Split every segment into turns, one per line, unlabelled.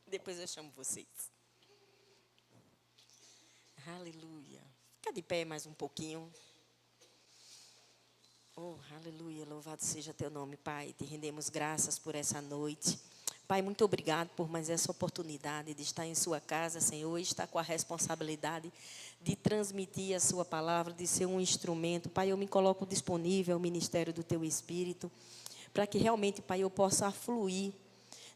Depois eu chamo vocês. Aleluia. Fica de pé mais um pouquinho. Oh, aleluia. Louvado seja teu nome, Pai. Te rendemos graças por essa noite. Pai, muito obrigado por mais essa oportunidade de estar em sua casa, Senhor, e estar com a responsabilidade de transmitir a sua palavra, de ser um instrumento. Pai, eu me coloco disponível ao ministério do teu Espírito, para que realmente, Pai, eu possa fluir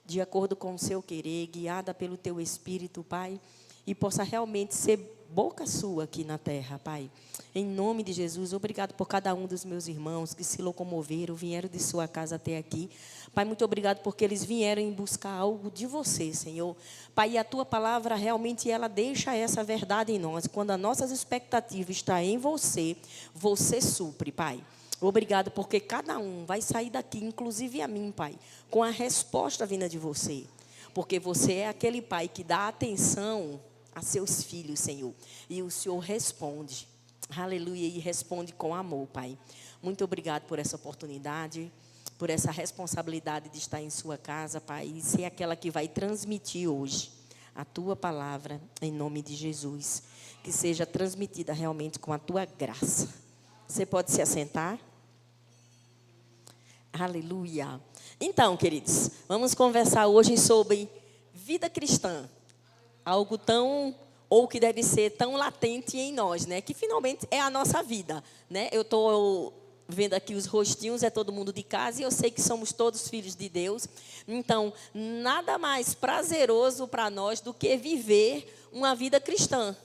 de acordo com o seu querer, guiada pelo teu Espírito, Pai, e possa realmente ser boca sua aqui na terra, Pai. Em nome de Jesus, obrigado por cada um dos meus irmãos que se locomoveram, vieram de sua casa até aqui. Pai, muito obrigado porque eles vieram em buscar algo de você, Senhor. Pai, e a tua palavra realmente ela deixa essa verdade em nós. Quando as nossas expectativas estão em você, você supre, Pai. Obrigado porque cada um vai sair daqui, inclusive a mim, Pai, com a resposta vinda de você. Porque você é aquele Pai que dá atenção a seus filhos, Senhor. E o Senhor responde. Aleluia. E responde com amor, Pai. Muito obrigado por essa oportunidade, por essa responsabilidade de estar em sua casa, Pai. E ser aquela que vai transmitir hoje a tua palavra, em nome de Jesus. Que seja transmitida realmente com a tua graça. Você pode se assentar? Aleluia. Então, queridos, vamos conversar hoje sobre vida cristã. Algo tão, ou que deve ser tão latente em nós, né? Que finalmente é a nossa vida, né? Eu estou vendo aqui os rostinhos, é todo mundo de casa, e eu sei que somos todos filhos de Deus. Então, nada mais prazeroso para nós do que viver uma vida cristã.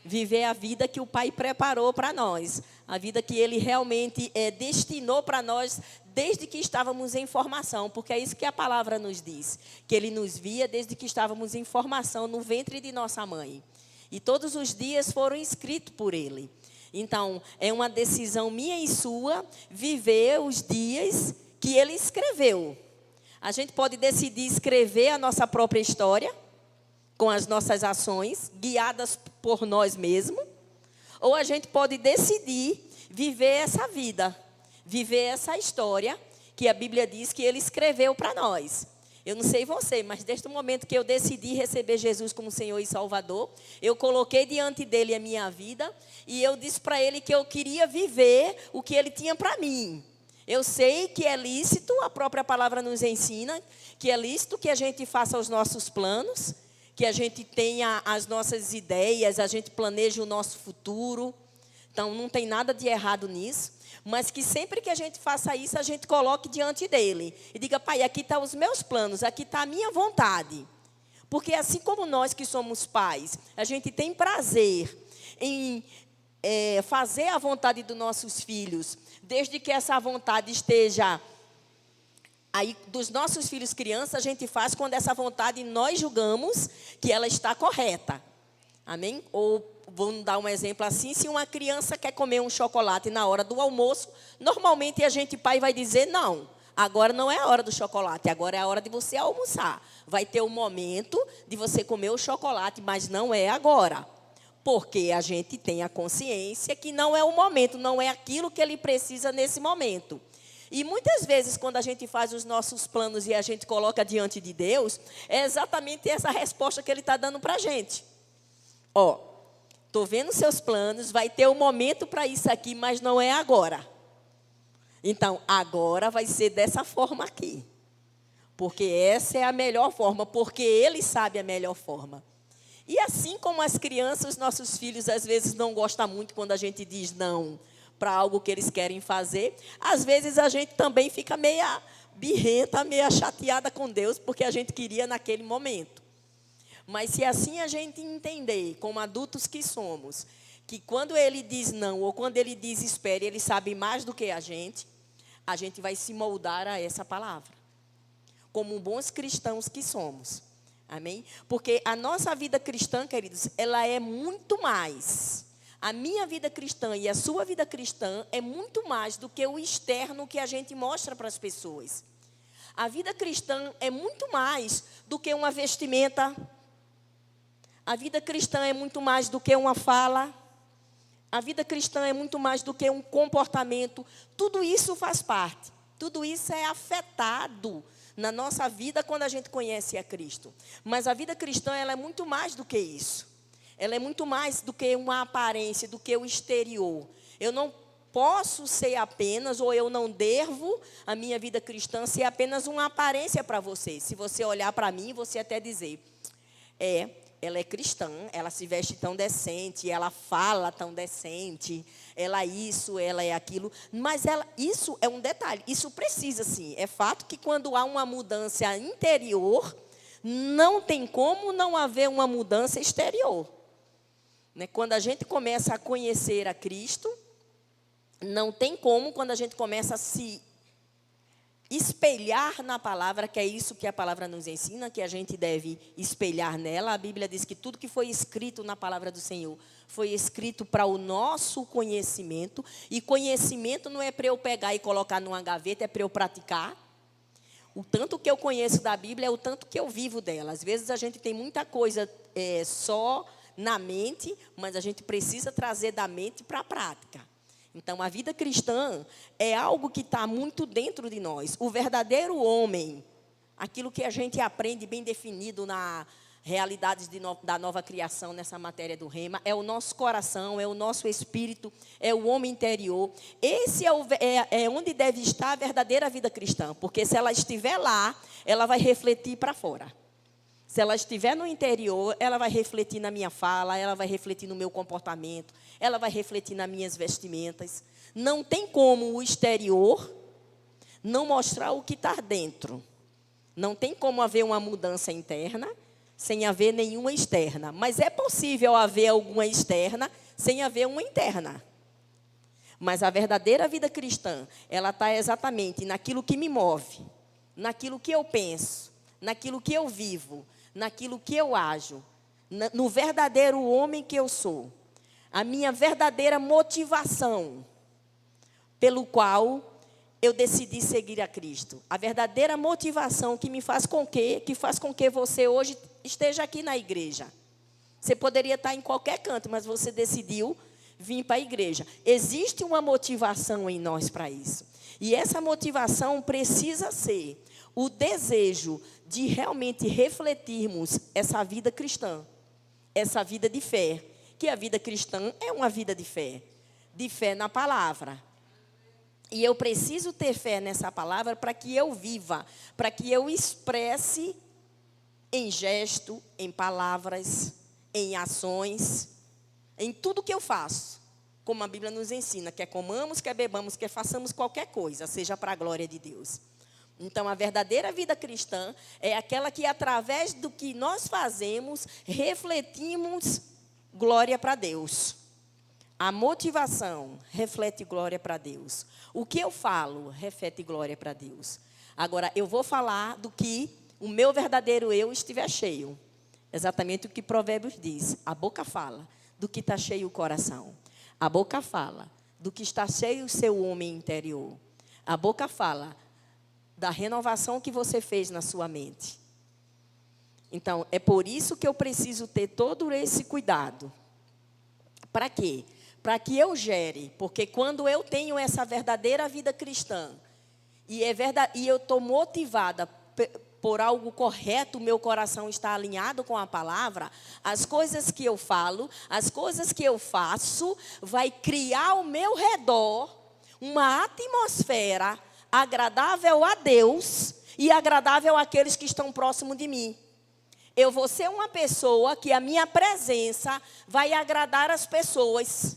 Viver a vida que o Pai preparou para nós. A vida que Ele realmente destinou para nós desde que estávamos em formação. Porque é isso que a palavra nos diz. Que Ele nos via desde que estávamos em formação no ventre de nossa mãe. E todos os dias foram escritos por Ele. Então, é uma decisão minha e sua viver os dias que Ele escreveu. A gente pode decidir escrever a nossa própria história com as nossas ações, guiadas por nós mesmos, ou a gente pode decidir viver essa vida, viver essa história que a Bíblia diz que Ele escreveu para nós. Eu não sei você, mas desde o momento que eu decidi receber Jesus como Senhor e Salvador, eu coloquei diante dEle a minha vida e eu disse para Ele que eu queria viver o que Ele tinha para mim. Eu sei que é lícito, a própria palavra nos ensina, que é lícito que a gente faça os nossos planos, que a gente tenha as nossas ideias, a gente planeje o nosso futuro. Então, não tem nada de errado nisso. Mas que sempre que a gente faça isso, a gente coloque diante dEle. E diga, Pai, aqui estão os meus planos, aqui está a minha vontade. Porque assim como nós que somos pais, a gente tem prazer em fazer a vontade dos nossos filhos, desde que essa vontade esteja... Aí, dos nossos filhos crianças, a gente faz quando essa vontade nós julgamos que ela está correta. Amém? Ou, vamos dar um exemplo assim, se uma criança quer comer um chocolate na hora do almoço, normalmente a gente, pai, vai dizer, não, agora não é a hora do chocolate, agora é a hora de você almoçar. Vai ter um momento de você comer o chocolate, mas não é agora. Porque a gente tem a consciência que não é o momento, não é aquilo que ele precisa nesse momento. E muitas vezes, quando a gente faz os nossos planos e a gente coloca diante de Deus, é exatamente essa resposta que Ele está dando para a gente. Ó, estou vendo seus planos, vai ter um momento para isso aqui, mas não é agora. Então, agora vai ser dessa forma aqui. Porque essa é a melhor forma, porque Ele sabe a melhor forma. E assim como as crianças, os nossos filhos, às vezes não gostam muito quando a gente diz não para algo que eles querem fazer, às vezes a gente também fica meia birrenta, meia chateada com Deus, porque a gente queria naquele momento. Mas se assim a gente entender, como adultos que somos, que quando Ele diz não, ou quando Ele diz espere, Ele sabe mais do que a gente vai se moldar a essa palavra, como bons cristãos que somos. Amém? Porque a nossa vida cristã, queridos, ela é muito mais... A minha vida cristã e a sua vida cristã é muito mais do que o externo que a gente mostra para as pessoas. A vida cristã é muito mais do que uma vestimenta. A vida cristã é muito mais do que uma fala. A vida cristã é muito mais do que um comportamento. Tudo isso faz parte. Tudo isso é afetado na nossa vida quando a gente conhece a Cristo. Mas a vida cristã, ela é muito mais do que isso. Ela é muito mais do que uma aparência, do que o exterior. Eu não posso ser apenas, ou eu não devo a minha vida cristã ser apenas uma aparência para você. Se você olhar para mim, você até dizer, ela é cristã, ela se veste tão decente, ela fala tão decente, ela isso, ela é aquilo. Mas isso é um detalhe, isso precisa sim. É fato que quando há uma mudança interior, não tem como não haver uma mudança exterior. Né? Quando a gente começa a conhecer a Cristo, não tem como, quando a gente começa a se espelhar na palavra, que é isso que a palavra nos ensina, que a gente deve espelhar nela. A Bíblia diz que tudo que foi escrito na palavra do Senhor foi escrito para o nosso conhecimento. E conhecimento não é para eu pegar e colocar numa gaveta, é para eu praticar. O tanto que eu conheço da Bíblia é o tanto que eu vivo dela. Às vezes a gente tem muita coisa só na mente, mas a gente precisa trazer da mente para a prática. Então, a vida cristã é algo que está muito dentro de nós. O verdadeiro homem, aquilo que a gente aprende bem definido na realidades da nova criação, nessa matéria do rema, é o nosso coração, é o nosso espírito, é o homem interior. Esse é onde deve estar a verdadeira vida cristã, porque se ela estiver lá, ela vai refletir para fora. Se ela estiver no interior, ela vai refletir na minha fala, ela vai refletir no meu comportamento, ela vai refletir nas minhas vestimentas. Não tem como o exterior não mostrar o que está dentro. Não tem como haver uma mudança interna sem haver nenhuma externa. Mas é possível haver alguma externa sem haver uma interna. Mas a verdadeira vida cristã, ela está exatamente naquilo que me move, naquilo que eu penso, naquilo que eu vivo, naquilo que eu ajo, no verdadeiro homem que eu sou. A minha verdadeira motivação pelo qual eu decidi seguir a Cristo. A verdadeira motivação que faz com que você hoje esteja aqui na igreja. Você poderia estar em qualquer canto, mas você decidiu vir para a igreja. Existe uma motivação em nós para isso. E essa motivação precisa ser o desejo de realmente refletirmos essa vida cristã, essa vida de fé, que a vida cristã é uma vida de fé na palavra. E eu preciso ter fé nessa palavra para que eu viva, para que eu expresse em gesto, em palavras, em ações, em tudo que eu faço, como a Bíblia nos ensina, quer comamos, quer bebamos, quer façamos qualquer coisa, seja para a glória de Deus. Então, a verdadeira vida cristã é aquela que, através do que nós fazemos, refletimos glória para Deus. A motivação reflete glória para Deus. O que eu falo reflete glória para Deus. Agora, eu vou falar do que o meu verdadeiro eu estiver cheio. Exatamente o que Provérbios diz. A boca fala do que está cheio o coração. A boca fala do que está cheio o seu homem interior. A boca fala da renovação que você fez na sua mente. Então, é por isso que eu preciso ter todo esse cuidado. Para quê? Para que eu gere, porque quando eu tenho essa verdadeira vida cristã, e eu estou motivada por algo correto, o meu coração está alinhado com a palavra, as coisas que eu falo, as coisas que eu faço, vai criar ao meu redor uma atmosfera agradável a Deus e agradável àqueles que estão próximos de mim. Eu vou ser uma pessoa que a minha presença vai agradar as pessoas.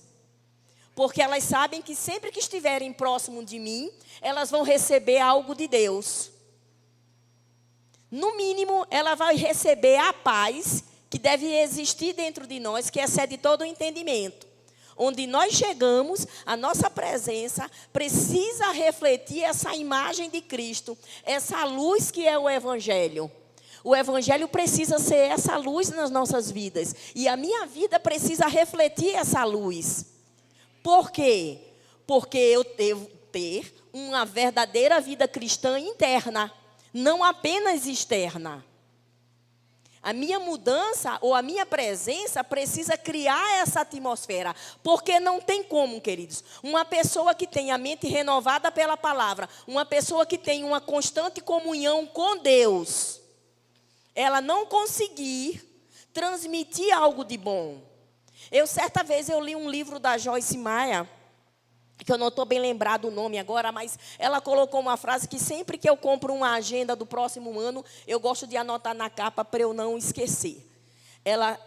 Porque elas sabem que sempre que estiverem próximo de mim, elas vão receber algo de Deus. No mínimo, ela vai receber a paz que deve existir dentro de nós, que excede todo o entendimento. Onde nós chegamos, a nossa presença precisa refletir essa imagem de Cristo, essa luz que é o Evangelho. O Evangelho precisa ser essa luz nas nossas vidas. E a minha vida precisa refletir essa luz. Por quê? Porque eu devo ter uma verdadeira vida cristã interna, não apenas externa. A minha mudança ou a minha presença precisa criar essa atmosfera. Porque não tem como, queridos. Uma pessoa que tem a mente renovada pela palavra, uma pessoa que tem uma constante comunhão com Deus, ela não conseguir transmitir algo de bom. Certa vez eu li um livro da Joyce Meyer, que eu não estou bem lembrado o nome agora, mas ela colocou uma frase que sempre que eu compro uma agenda do próximo ano, eu gosto de anotar na capa para eu não esquecer. Ela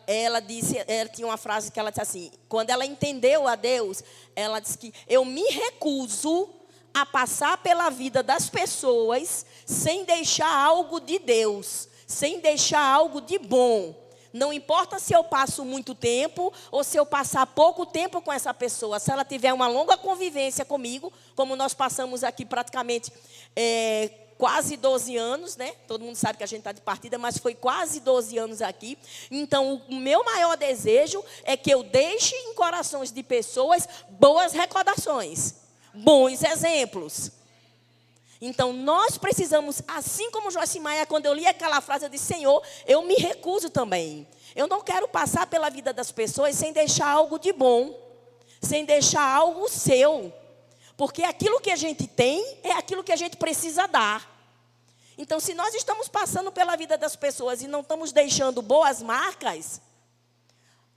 tinha uma frase que ela disse assim, quando ela entendeu a Deus, ela disse que eu me recuso a passar pela vida das pessoas sem deixar algo de Deus, sem deixar algo de bom. Não importa se eu passo muito tempo ou se eu passar pouco tempo com essa pessoa. Se ela tiver uma longa convivência comigo, como nós passamos aqui praticamente quase 12 anos, né? Todo mundo sabe que a gente está de partida, mas foi quase 12 anos aqui. Então, o meu maior desejo é que eu deixe em corações de pessoas boas recordações, bons exemplos. Então, nós precisamos, assim como Joyce Meyer, quando eu li aquela frase, eu disse, Senhor, eu me recuso também. Eu não quero passar pela vida das pessoas sem deixar algo de bom, sem deixar algo seu. Porque aquilo que a gente tem é aquilo que a gente precisa dar. Então, se nós estamos passando pela vida das pessoas e não estamos deixando boas marcas,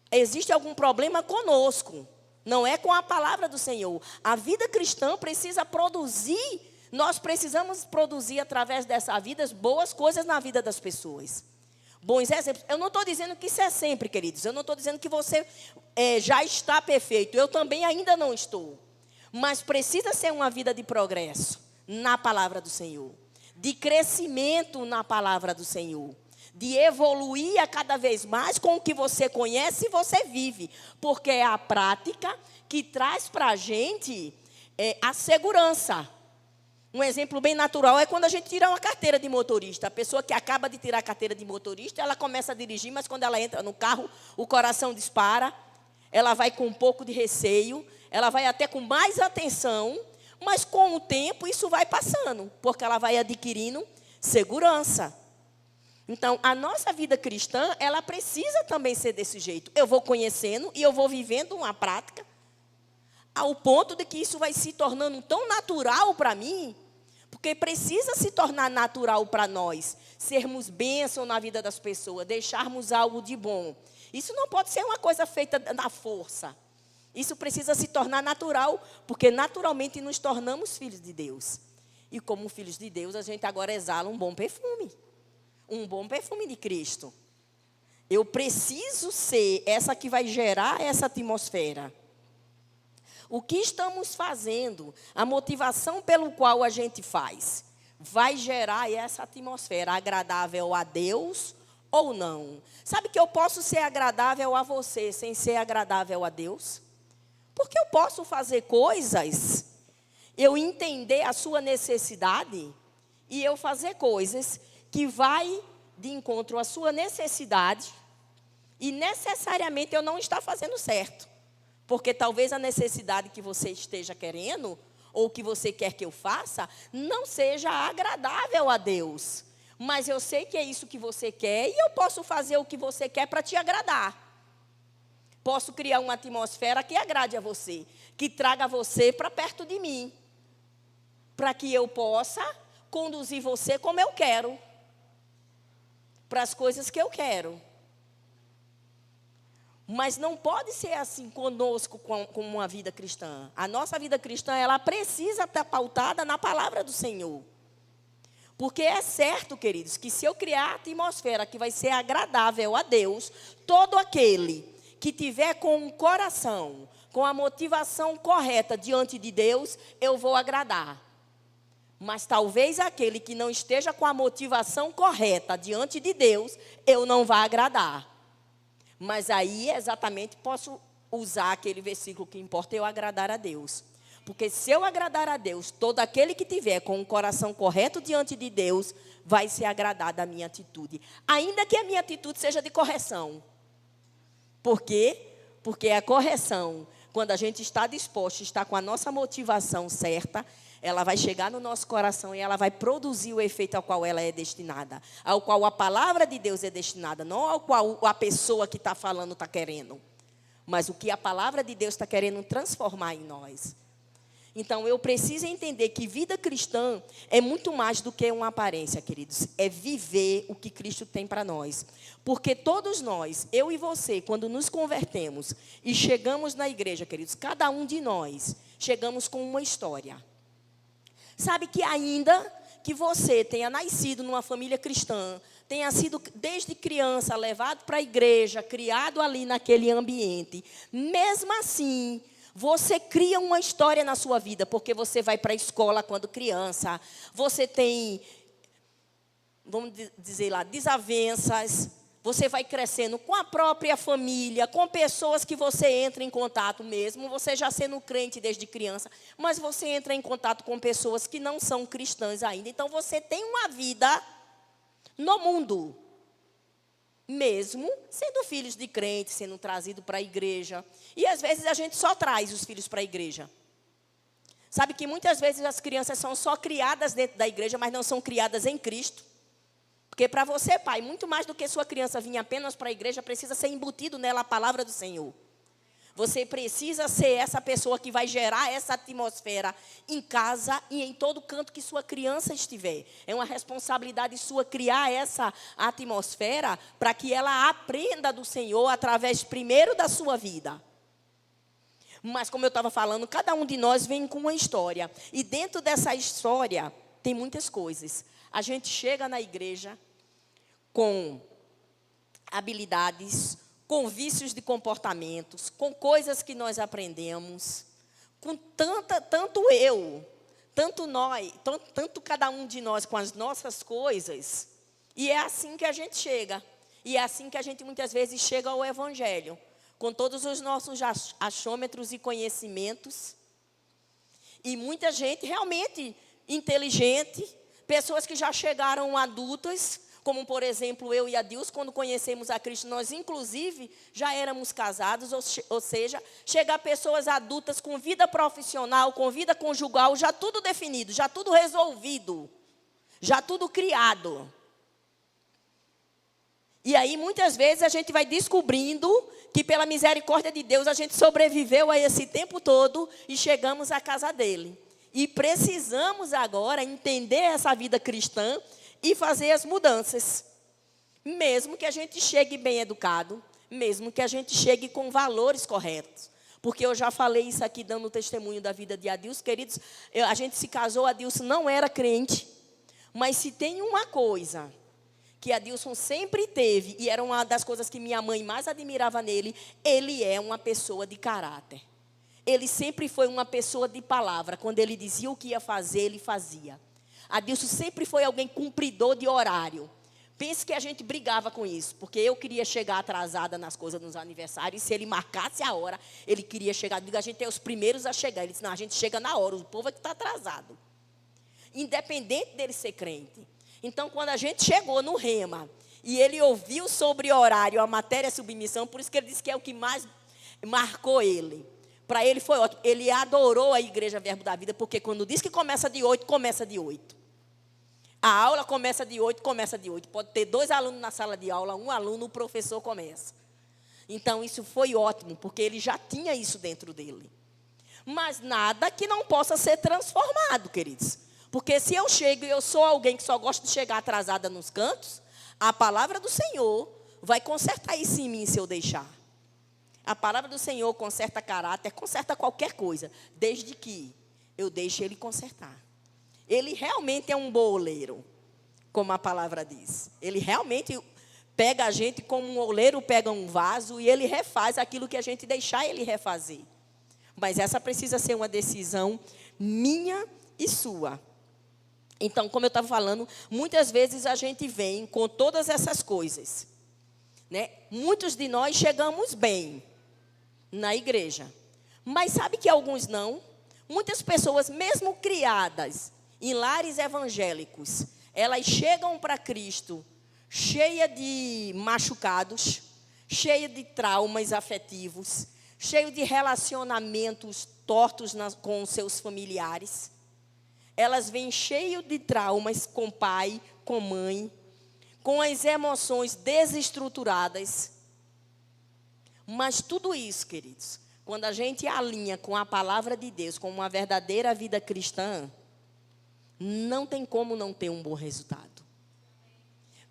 existe algum problema conosco. Não é com a palavra do Senhor. A vida cristã precisa produzir. Nós precisamos produzir, através dessa vida, boas coisas na vida das pessoas. Bons exemplos. Eu não estou dizendo que isso é sempre, queridos. Eu não estou dizendo que você já está perfeito. Eu também ainda não estou. Mas precisa ser uma vida de progresso na palavra do Senhor. De crescimento na palavra do Senhor. De evoluir a cada vez mais com o que você conhece e você vive. Porque é a prática que traz para a gente a segurança. Um exemplo bem natural é quando a gente tira uma carteira de motorista. A pessoa que acaba de tirar a carteira de motorista, ela começa a dirigir, mas quando ela entra no carro, o coração dispara. Ela vai com um pouco de receio, ela vai até com mais atenção, mas com o tempo isso vai passando, porque ela vai adquirindo segurança. Então, a nossa vida cristã, ela precisa também ser desse jeito. Eu vou conhecendo e eu vou vivendo uma prática, ao ponto de que isso vai se tornando tão natural para mim, porque precisa se tornar natural para nós, sermos bênção na vida das pessoas, deixarmos algo de bom. Isso não pode ser uma coisa feita na força. Isso precisa se tornar natural, porque naturalmente nos tornamos filhos de Deus. E como filhos de Deus, a gente agora exala um bom perfume de Cristo. Eu preciso ser essa que vai gerar essa atmosfera. O que estamos fazendo, a motivação pelo qual a gente faz, vai gerar essa atmosfera agradável a Deus ou não? Sabe que eu posso ser agradável a você sem ser agradável a Deus? Porque eu posso fazer coisas, eu entender a sua necessidade e eu fazer coisas que vai de encontro à sua necessidade e necessariamente eu não estar fazendo certo. Porque talvez a necessidade que você esteja querendo, ou que você quer que eu faça, não seja agradável a Deus. Mas eu sei que é isso que você quer e eu posso fazer o que você quer para te agradar. Posso criar uma atmosfera que agrade a você, que traga você para perto de mim. Para que eu possa conduzir você como eu quero. Para as coisas que eu quero. Mas não pode ser assim conosco com uma vida cristã. A nossa vida cristã, ela precisa estar pautada na palavra do Senhor. Porque é certo, queridos, que se eu criar a atmosfera que vai ser agradável a Deus, todo aquele que tiver com o coração, com a motivação correta diante de Deus, eu vou agradar. Mas talvez aquele que não esteja com a motivação correta diante de Deus, eu não vá agradar. Mas aí, exatamente, posso usar aquele versículo que importa eu agradar a Deus. Porque se eu agradar a Deus, todo aquele que tiver com o coração correto diante de Deus, vai ser agradado da minha atitude. Ainda que a minha atitude seja de correção. Por quê? Porque a correção, quando a gente está disposto, está com a nossa motivação certa, ela vai chegar no nosso coração e ela vai produzir o efeito ao qual ela é destinada, ao qual a palavra de Deus é destinada, não ao qual a pessoa que está falando está querendo, mas o que a palavra de Deus está querendo transformar em nós. Então, eu preciso entender que vida cristã é muito mais do que uma aparência, queridos. É viver o que Cristo tem para nós. Porque todos nós, eu e você, quando nos convertemos e chegamos na igreja, queridos, cada um de nós, chegamos com uma história. Sabe que ainda que você tenha nascido numa família cristã, tenha sido desde criança levado para a igreja, criado ali naquele ambiente, mesmo assim, você cria uma história na sua vida, porque você vai para a escola quando criança, você tem, vamos dizer lá, desavenças, você vai crescendo com a própria família, com pessoas que você entra em contato mesmo, você já sendo crente desde criança, mas você entra em contato com pessoas que não são cristãs ainda. Então, você tem uma vida no mundo, mesmo sendo filhos de crentes, sendo trazido para a igreja. E às vezes a gente só traz os filhos para a igreja. Sabe que muitas vezes as crianças são só criadas dentro da igreja, mas não são criadas em Cristo. Porque para você, pai, muito mais do que sua criança vir apenas para a igreja, precisa ser embutido nela a palavra do Senhor. Você precisa ser essa pessoa que vai gerar essa atmosfera em casa e em todo canto que sua criança estiver. É uma responsabilidade sua criar essa atmosfera para que ela aprenda do Senhor através primeiro da sua vida. Mas como eu estava falando, cada um de nós vem com uma história. E dentro dessa história tem muitas coisas. A gente chega na igreja com habilidades, com vícios de comportamentos, com coisas que nós aprendemos, com tanto nós, tanto cada um de nós com as nossas coisas. E é assim que a gente chega. E é assim que a gente muitas vezes chega ao Evangelho, com todos os nossos achômetros e conhecimentos. E muita gente realmente inteligente, pessoas que já chegaram adultas, como, por exemplo, eu e a Deus, quando conhecemos a Cristo, nós, inclusive, já éramos casados, ou seja, chegar pessoas adultas com vida profissional, com vida conjugal, já tudo definido, já tudo resolvido, já tudo criado. E aí, muitas vezes, a gente vai descobrindo que, pela misericórdia de Deus, a gente sobreviveu a esse tempo todo e chegamos à casa dele. E precisamos agora entender essa vida cristã e fazer as mudanças. Mesmo que a gente chegue bem educado, mesmo que a gente chegue com valores corretos. Porque eu já falei isso aqui, dando testemunho da vida de Adilson. Queridos, a gente se casou, Adilson não era crente. Mas se tem uma coisa que Adilson sempre teve, e era uma das coisas que minha mãe mais admirava nele, ele é uma pessoa de caráter. Ele sempre foi uma pessoa de palavra. Quando ele dizia o que ia fazer, ele fazia. Adilson sempre foi alguém cumpridor de horário. Pense que a gente brigava com isso, porque eu queria chegar atrasada nas coisas, nos aniversários, e se ele marcasse a hora, ele queria chegar. A gente é os primeiros a chegar. Ele disse, não, a gente chega na hora, o povo é que está atrasado. Independente dele ser crente. Então, quando a gente chegou no Rema, e ele ouviu sobre horário, a matéria submissão, por isso que ele disse que é o que mais marcou ele. Para ele foi ótimo. Ele adorou a Igreja Verbo da Vida, porque quando diz que começa de 8, começa de 8. A aula começa de 8, começa de 8. Pode ter 2 alunos na sala de aula, 1 aluno, o professor começa. Então, isso foi ótimo, porque ele já tinha isso dentro dele. Mas nada que não possa ser transformado, queridos. Porque se eu chego e eu sou alguém que só gosta de chegar atrasada nos cantos, a palavra do Senhor vai consertar isso em mim se eu deixar. A palavra do Senhor conserta caráter, conserta qualquer coisa, desde que eu deixe Ele consertar. Ele realmente é um bom oleiro, como a palavra diz. Ele realmente pega a gente como um oleiro pega um vaso e Ele refaz aquilo que a gente deixar Ele refazer. Mas essa precisa ser uma decisão minha e sua. Então, como eu estava falando, muitas vezes a gente vem com todas essas coisas, né? Muitos de nós chegamos bem na igreja. Mas sabe que alguns não? Muitas pessoas, mesmo criadas em lares evangélicos, elas chegam para Cristo cheia de machucados, cheia de traumas afetivos, cheio de relacionamentos tortos com seus familiares. Elas vêm cheias de traumas com pai, com mãe, com as emoções desestruturadas. Mas tudo isso, queridos, quando a gente alinha com a palavra de Deus, com uma verdadeira vida cristã, não tem como não ter um bom resultado.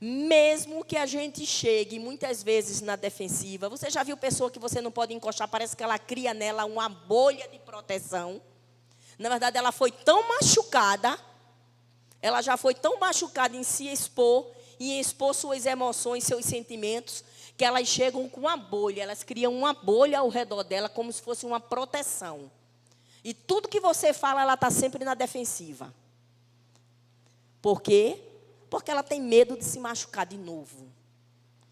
Mesmo que a gente chegue muitas vezes na defensiva, você já viu pessoa que você não pode encostar, parece que ela cria nela uma bolha de proteção. Na verdade, ela foi tão machucada, ela já foi tão machucada em se expor, e em expor suas emoções, seus sentimentos, que elas chegam com uma bolha, elas criam uma bolha ao redor dela, como se fosse uma proteção. E tudo que você fala, ela está sempre na defensiva. Por quê? Porque ela tem medo de se machucar de novo.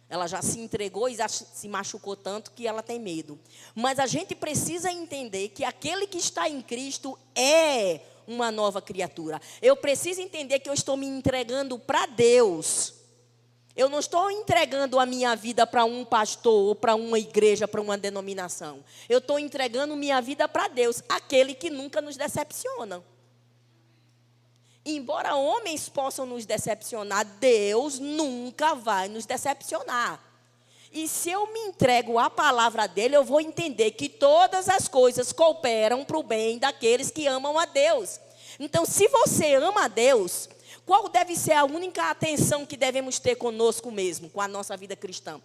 Ela já se entregou e já se machucou tanto que ela tem medo. Mas a gente precisa entender que aquele que está em Cristo é uma nova criatura. Eu preciso entender que eu estou me entregando para Deus. Eu não estou entregando a minha vida para um pastor, ou para uma igreja, para uma denominação. Eu estou entregando minha vida para Deus, aquele que nunca nos decepciona. Embora homens possam nos decepcionar, Deus nunca vai nos decepcionar. E se eu me entrego à palavra dele, eu vou entender que todas as coisas cooperam para o bem daqueles que amam a Deus. Então, se você ama a Deus, qual deve ser a única atenção que devemos ter conosco mesmo, com a nossa vida cristã?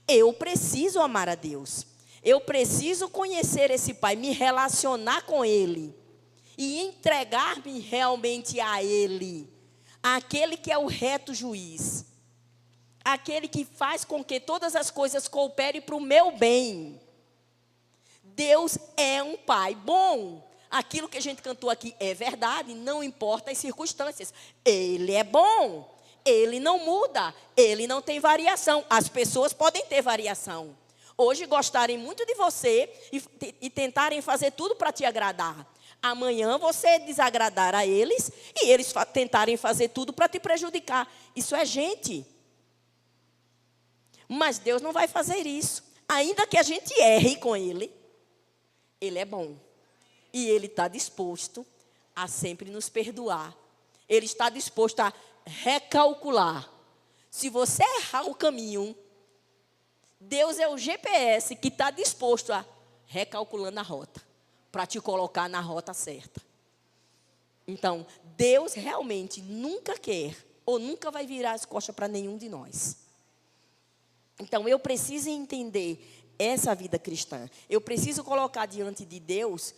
Eu preciso amar a Deus. Eu preciso conhecer esse Pai, me relacionar com Ele. E entregar-me realmente a Ele, aquele que é o reto juiz, aquele que faz com que todas as coisas cooperem para o meu bem. Deus é um Pai bom. Aquilo que a gente cantou aqui é verdade, não importa as circunstâncias. Ele é bom, Ele não muda, Ele não tem variação. As pessoas podem ter variação. Hoje gostarem muito de você e tentarem fazer tudo para te agradar. Amanhã você desagradar a eles e eles tentarem fazer tudo para te prejudicar. Isso é gente. Mas Deus não vai fazer isso. Ainda que a gente erre com Ele, Ele é bom. E Ele está disposto a sempre nos perdoar. Ele está disposto a recalcular. Se você errar o caminho, Deus é o GPS que está disposto a recalculando a rota, para te colocar na rota certa. Então, Deus realmente nunca quer, ou nunca vai virar as costas para nenhum de nós. Então, eu preciso entender essa vida cristã. Eu preciso colocar diante de Deus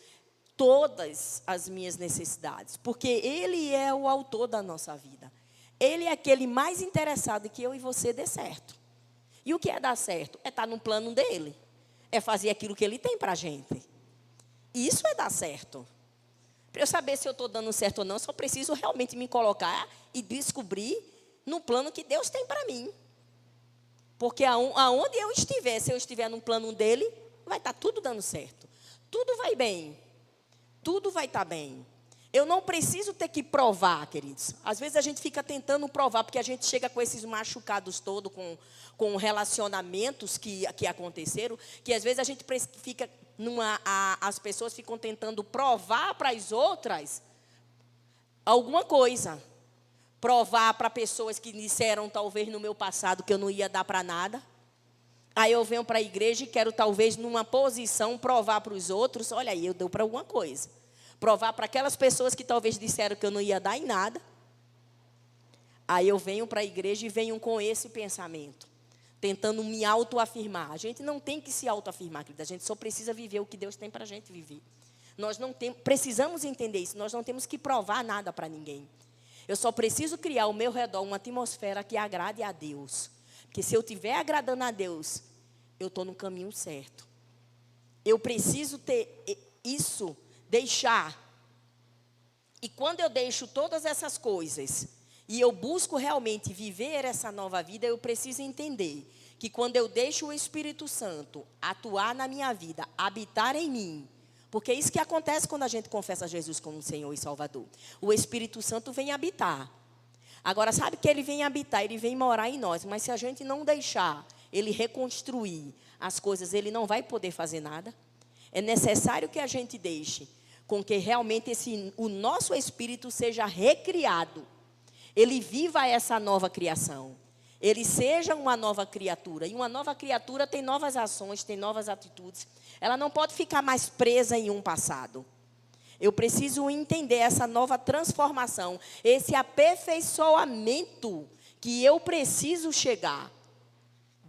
todas as minhas necessidades, porque Ele é o autor da nossa vida. Ele é aquele mais interessado que eu e você dê certo. E o que é dar certo? É estar no plano dEle. É fazer aquilo que Ele tem para a gente. Isso é dar certo. Para eu saber se eu estou dando certo ou não, eu só preciso realmente me colocar e descobrir no plano que Deus tem para mim. Porque aonde eu estiver, se eu estiver no plano dele, vai estar tudo dando certo. Tudo vai bem. Tudo vai estar bem. Eu não preciso ter que provar, queridos. Às vezes a gente fica tentando provar, porque a gente chega com esses machucados todos, com relacionamentos que aconteceram, que às vezes a gente fica as pessoas ficam tentando provar para as outras alguma coisa. Provar para pessoas que disseram, talvez, no meu passado, que eu não ia dar para nada. Aí eu venho para a igreja e quero, talvez, numa posição, provar para os outros, olha aí, eu dou para alguma coisa. Provar para aquelas pessoas que talvez disseram que eu não ia dar em nada. Aí eu venho para a igreja e venho com esse pensamento, tentando me autoafirmar. A gente não tem que se autoafirmar, querida. A gente só precisa viver o que Deus tem para a gente viver. Nós não precisamos entender isso. Nós não temos que provar nada para ninguém. Eu só preciso criar ao meu redor uma atmosfera que agrade a Deus. Porque se eu estiver agradando a Deus, eu estou no caminho certo. Eu preciso ter isso, deixar. E quando eu deixo todas essas coisas e eu busco realmente viver essa nova vida, eu preciso entender que quando eu deixo o Espírito Santo atuar na minha vida, habitar em mim, porque é isso que acontece quando a gente confessa Jesus como Senhor e Salvador. O Espírito Santo vem habitar. Agora, sabe que Ele vem habitar, Ele vem morar em nós, mas se a gente não deixar Ele reconstruir as coisas, Ele não vai poder fazer nada. É necessário que a gente deixe. com que realmente o nosso espírito seja recriado. Ele viva essa nova criação. Ele seja uma nova criatura. E uma nova criatura tem novas ações, tem novas atitudes. Ela não pode ficar mais presa em um passado. Eu preciso entender essa nova transformação, esse aperfeiçoamento que eu preciso chegar,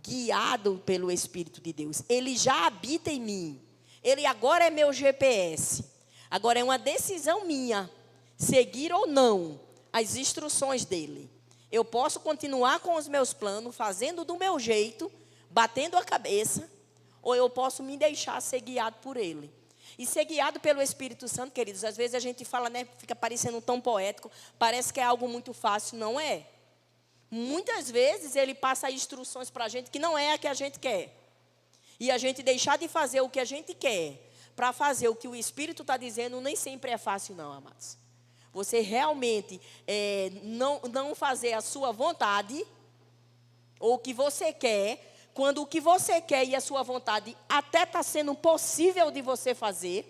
guiado pelo Espírito de Deus. Ele já habita em mim. Ele agora é meu GPS. Agora é uma decisão minha, seguir ou não as instruções dele. Eu posso continuar com os meus planos, fazendo do meu jeito, batendo a cabeça, ou eu posso me deixar ser guiado por ele. E ser guiado pelo Espírito Santo, queridos, às vezes a gente fala, né, fica parecendo tão poético, parece que é algo muito fácil, não é. Muitas vezes ele passa instruções para a gente que não é a que a gente quer. E a gente deixar de fazer o que a gente quer, para fazer o que o Espírito está dizendo, nem sempre é fácil não, amados. Você realmente não fazer a sua vontade, ou o que você quer, quando o que você quer e a sua vontade até está sendo possível de você fazer,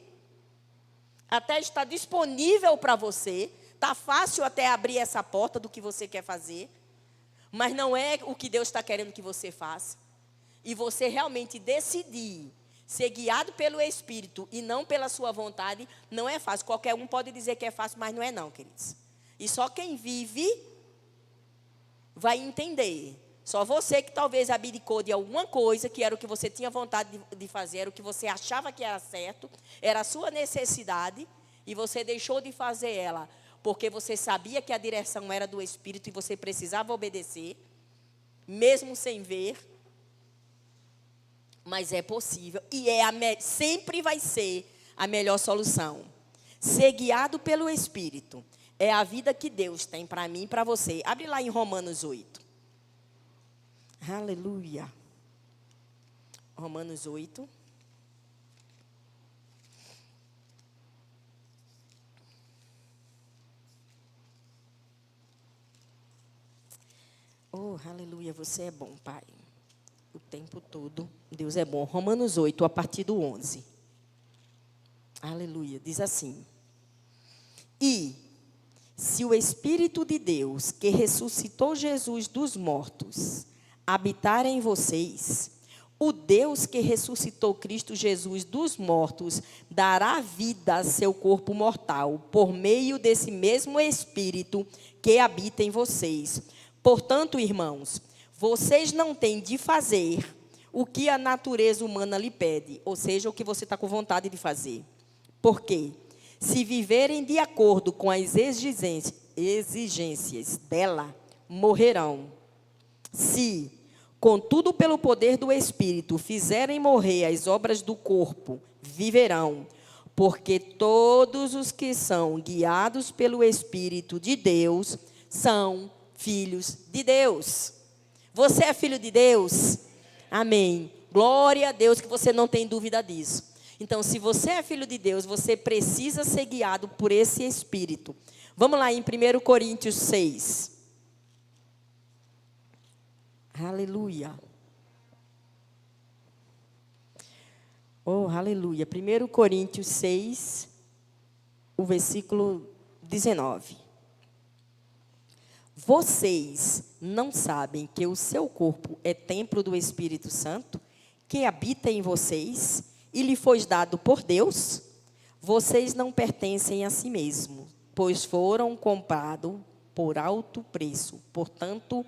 até está disponível para você, está fácil até abrir essa porta do que você quer fazer, mas não é o que Deus está querendo que você faça. E você realmente decidir ser guiado pelo Espírito e não pela sua vontade, não é fácil. Qualquer um pode dizer que é fácil, mas não é não, queridos. E só quem vive vai entender. Só você que talvez abdicou de alguma coisa, que era o que você tinha vontade de fazer, era o que você achava que era certo, era a sua necessidade, e você deixou de fazer ela, porque você sabia que a direção era do Espírito e você precisava obedecer, mesmo sem ver. Mas é possível e sempre vai ser a melhor solução. Ser guiado pelo Espírito é a vida que Deus tem para mim e para você. Abre lá em Romanos 8. Aleluia. Romanos 8. Oh, aleluia, você é bom, Pai. O tempo todo, Deus é bom. Romanos 8, a partir do 11. Aleluia, diz assim: E se o Espírito de Deus, que ressuscitou Jesus dos mortos, habitar em vocês, o Deus que ressuscitou Cristo Jesus dos mortos, dará vida a seu corpo mortal, por meio desse mesmo Espírito que habita em vocês. Portanto, irmãos, vocês não têm de fazer o que a natureza humana lhe pede, ou seja, o que você está com vontade de fazer. Porque, se viverem de acordo com as exigências dela, morrerão. Se, contudo, pelo poder do Espírito, fizerem morrer as obras do corpo, viverão. Porque todos os que são guiados pelo Espírito de Deus são filhos de Deus. Você é filho de Deus? Amém. Glória a Deus que você não tem dúvida disso. Então, se você é filho de Deus, você precisa ser guiado por esse Espírito. Vamos lá em 1 Coríntios 6. Aleluia. Oh, aleluia. 1 Coríntios 6, o versículo 19. Vocês não sabem que o seu corpo é templo do Espírito Santo, que habita em vocês e lhe foi dado por Deus? Vocês não pertencem a si mesmos, pois foram comprados por alto preço. Portanto,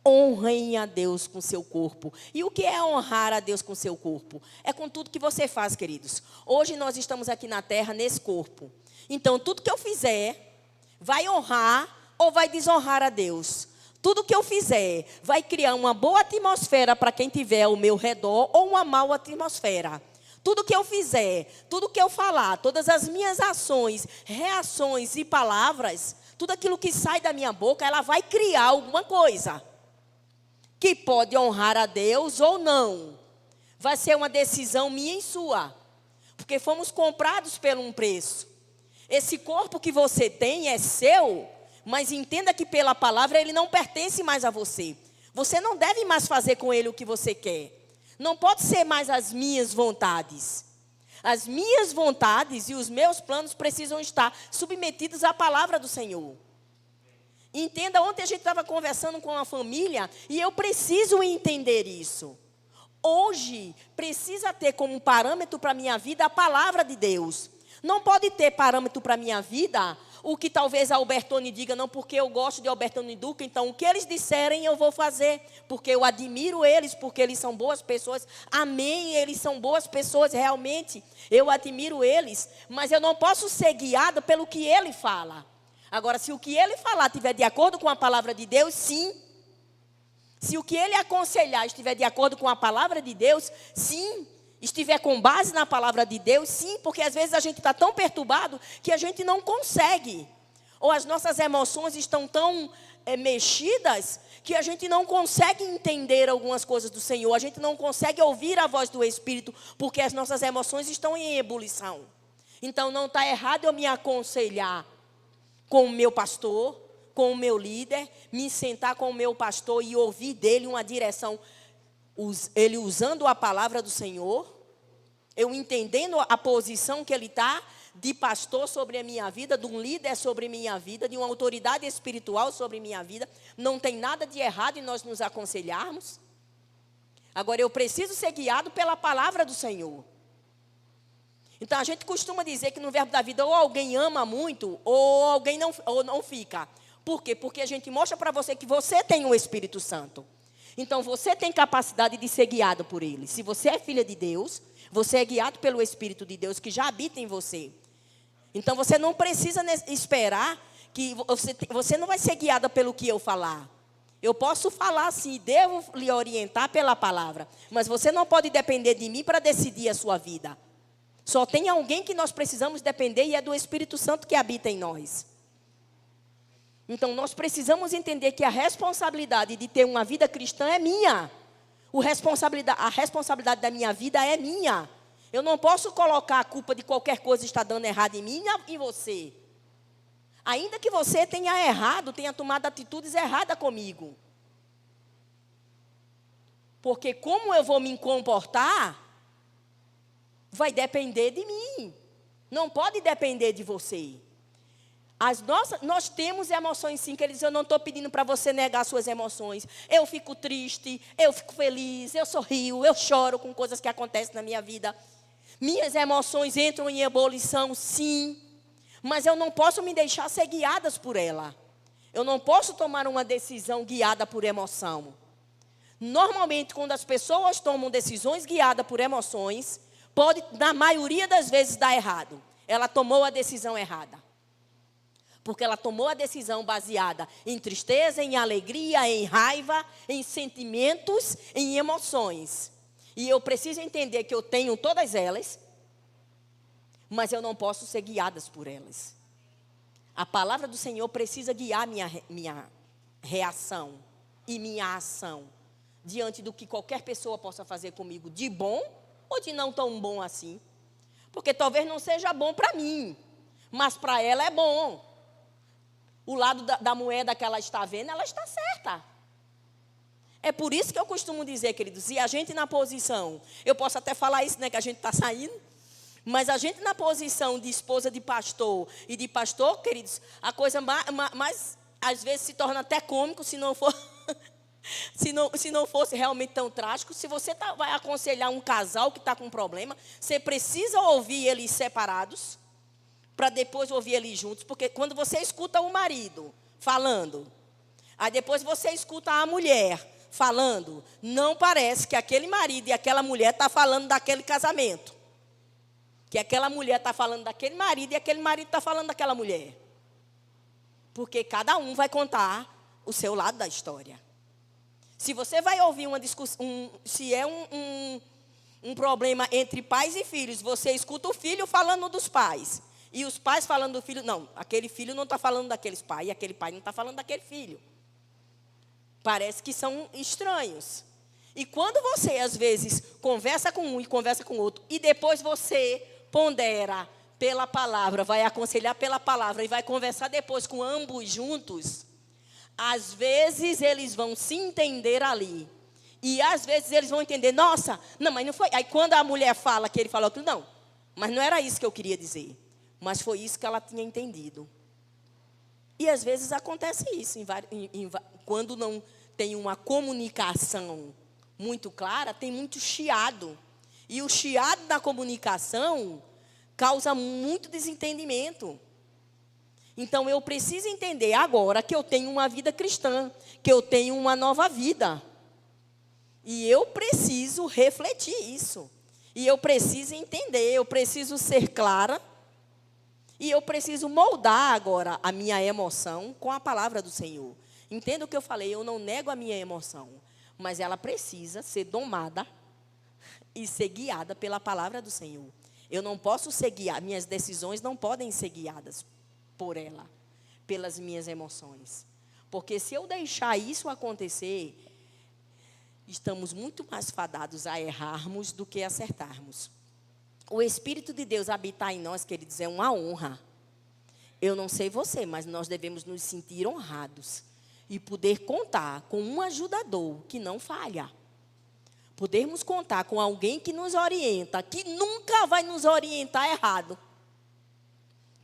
honrem a Deus com seu corpo. E o que é honrar a Deus com seu corpo? É com tudo que você faz, queridos. Hoje nós estamos aqui na terra, nesse corpo. Então, tudo que eu fizer vai honrar ou vai desonrar a Deus. Tudo que eu fizer vai criar uma boa atmosfera para quem estiver ao meu redor ou uma má atmosfera. Tudo que eu fizer, tudo que eu falar, todas as minhas ações, reações e palavras, tudo aquilo que sai da minha boca, ela vai criar alguma coisa que pode honrar a Deus ou não. Vai ser uma decisão minha e sua, porque fomos comprados por um preço. Esse corpo que você tem é seu, mas entenda que pela palavra ele não pertence mais a você. Você não deve mais fazer com ele o que você quer. Não pode ser mais as minhas vontades. As minhas vontades e os meus planos precisam estar submetidos à palavra do Senhor. Entenda, ontem a gente estava conversando com a família e eu preciso entender isso. Hoje, precisa ter como parâmetro para a minha vida a palavra de Deus. Não pode ter parâmetro para a minha vida o que talvez a Albertone diga, não, porque eu gosto de Albertone Duca, então o que eles disserem eu vou fazer, porque eu admiro eles, porque eles são boas pessoas. Amém, eles são boas pessoas, realmente, eu admiro eles, mas eu não posso ser guiada pelo que ele fala. Agora, se o que ele falar estiver de acordo com a palavra de Deus, sim. Se o que ele aconselhar estiver de acordo com a palavra de Deus, sim. Estiver com base na palavra de Deus, sim, porque às vezes a gente está tão perturbado que a gente não consegue. Ou as nossas emoções estão tão mexidas que a gente não consegue entender algumas coisas do Senhor. A gente não consegue ouvir a voz do Espírito porque as nossas emoções estão em ebulição. Então não está errado eu me aconselhar com o meu pastor, com o meu líder, me sentar com o meu pastor e ouvir dele uma direção, ele usando a palavra do Senhor, eu entendendo a posição que ele está, de pastor sobre a minha vida, de um líder sobre a minha vida, de uma autoridade espiritual sobre a minha vida. Não tem nada de errado em nós nos aconselharmos. Agora, eu preciso ser guiado pela palavra do Senhor. Então, a gente costuma dizer que no verbo da vida, ou alguém ama muito, ou alguém não fica. Por quê? Porque a gente mostra para você que você tem o Espírito Santo. Então, você tem capacidade de ser guiado por Ele. Se você é filha de Deus, você é guiado pelo Espírito de Deus que já habita em você. Então, você não precisa esperar que você não vai ser guiada pelo que eu falar. Eu posso falar sim, devo lhe orientar pela palavra. Mas você não pode depender de mim para decidir a sua vida. Só tem alguém que nós precisamos depender e é do Espírito Santo que habita em nós. Então, nós precisamos entender que a responsabilidade de ter uma vida cristã é minha. A responsabilidade da minha vida é minha. Eu não posso colocar a culpa de qualquer coisa que está dando errado em mim e em você. Ainda que você tenha errado, tenha tomado atitudes erradas comigo. Porque como eu vou me comportar, vai depender de mim. Não pode depender de você. Nós temos emoções sim, queridos, eu não estou pedindo para você negar suas emoções. Eu fico triste, eu fico feliz, eu sorrio, eu choro com coisas que acontecem na minha vida. Minhas emoções entram em ebulição, sim. Mas eu não posso me deixar ser guiadas por ela. Eu não posso tomar uma decisão guiada por emoção. Normalmente, quando as pessoas tomam decisões guiadas por emoções, pode, na maioria das vezes, dar errado. Ela tomou a decisão errada. Porque ela tomou a decisão baseada em tristeza, em alegria, em raiva, em sentimentos, em emoções. E eu preciso entender que eu tenho todas elas, mas eu não posso ser guiadas por elas. A palavra do Senhor precisa guiar minha reação e minha ação diante do que qualquer pessoa possa fazer comigo, de bom ou de não tão bom assim. Porque talvez não seja bom para mim, mas para ela é bom. O lado da moeda que ela está vendo, ela está certa. É por isso que eu costumo dizer, queridos, e a gente na posição, eu posso até falar isso, né, que a gente está saindo, mas a gente na posição de esposa de pastor e de pastor, queridos, a coisa mais às vezes se torna até cômico, se não for, se não fosse realmente tão trágico. Se você vai aconselhar um casal que está com um problema, você precisa ouvir eles separados, para depois ouvir eles juntos, porque quando você escuta o marido falando, aí depois você escuta a mulher falando, não parece que aquele marido e aquela mulher estão falando daquele casamento. Que aquela mulher está falando daquele marido e aquele marido está falando daquela mulher. Porque cada um vai contar o seu lado da história. Se você vai ouvir uma discussão, se é um problema entre pais e filhos, você escuta o filho falando dos pais. E os pais falando do filho, não, aquele filho não está falando daqueles pais, e aquele pai não está falando daquele filho. Parece que são estranhos. E quando você, às vezes, conversa com um e conversa com o outro, e depois você pondera pela palavra, vai aconselhar pela palavra, e vai conversar depois com ambos juntos, às vezes eles vão se entender ali. E às vezes eles vão entender, nossa, não, mas não foi. Aí quando a mulher fala que ele falou aquilo, não. Mas não era isso que eu queria dizer. Mas foi isso que ela tinha entendido. E às vezes acontece isso, quando não tem uma comunicação muito clara, tem muito chiado. E o chiado da comunicação causa muito desentendimento. Então eu preciso entender agora que eu tenho uma vida cristã, que eu tenho uma nova vida. E eu preciso refletir isso. E eu preciso entender, eu preciso ser clara. E eu preciso moldar agora a minha emoção com a palavra do Senhor. Entenda o que eu falei, eu não nego a minha emoção. Mas ela precisa ser domada e ser guiada pela palavra do Senhor. Eu não posso ser guiada, minhas decisões não podem ser guiadas por ela, pelas minhas emoções. Porque se eu deixar isso acontecer, estamos muito mais fadados a errarmos do que acertarmos. O Espírito de Deus habitar em nós, queridos, é uma honra. Eu não sei você, mas nós devemos nos sentir honrados e poder contar com um ajudador que não falha. Podermos contar com alguém que nos orienta, que nunca vai nos orientar errado.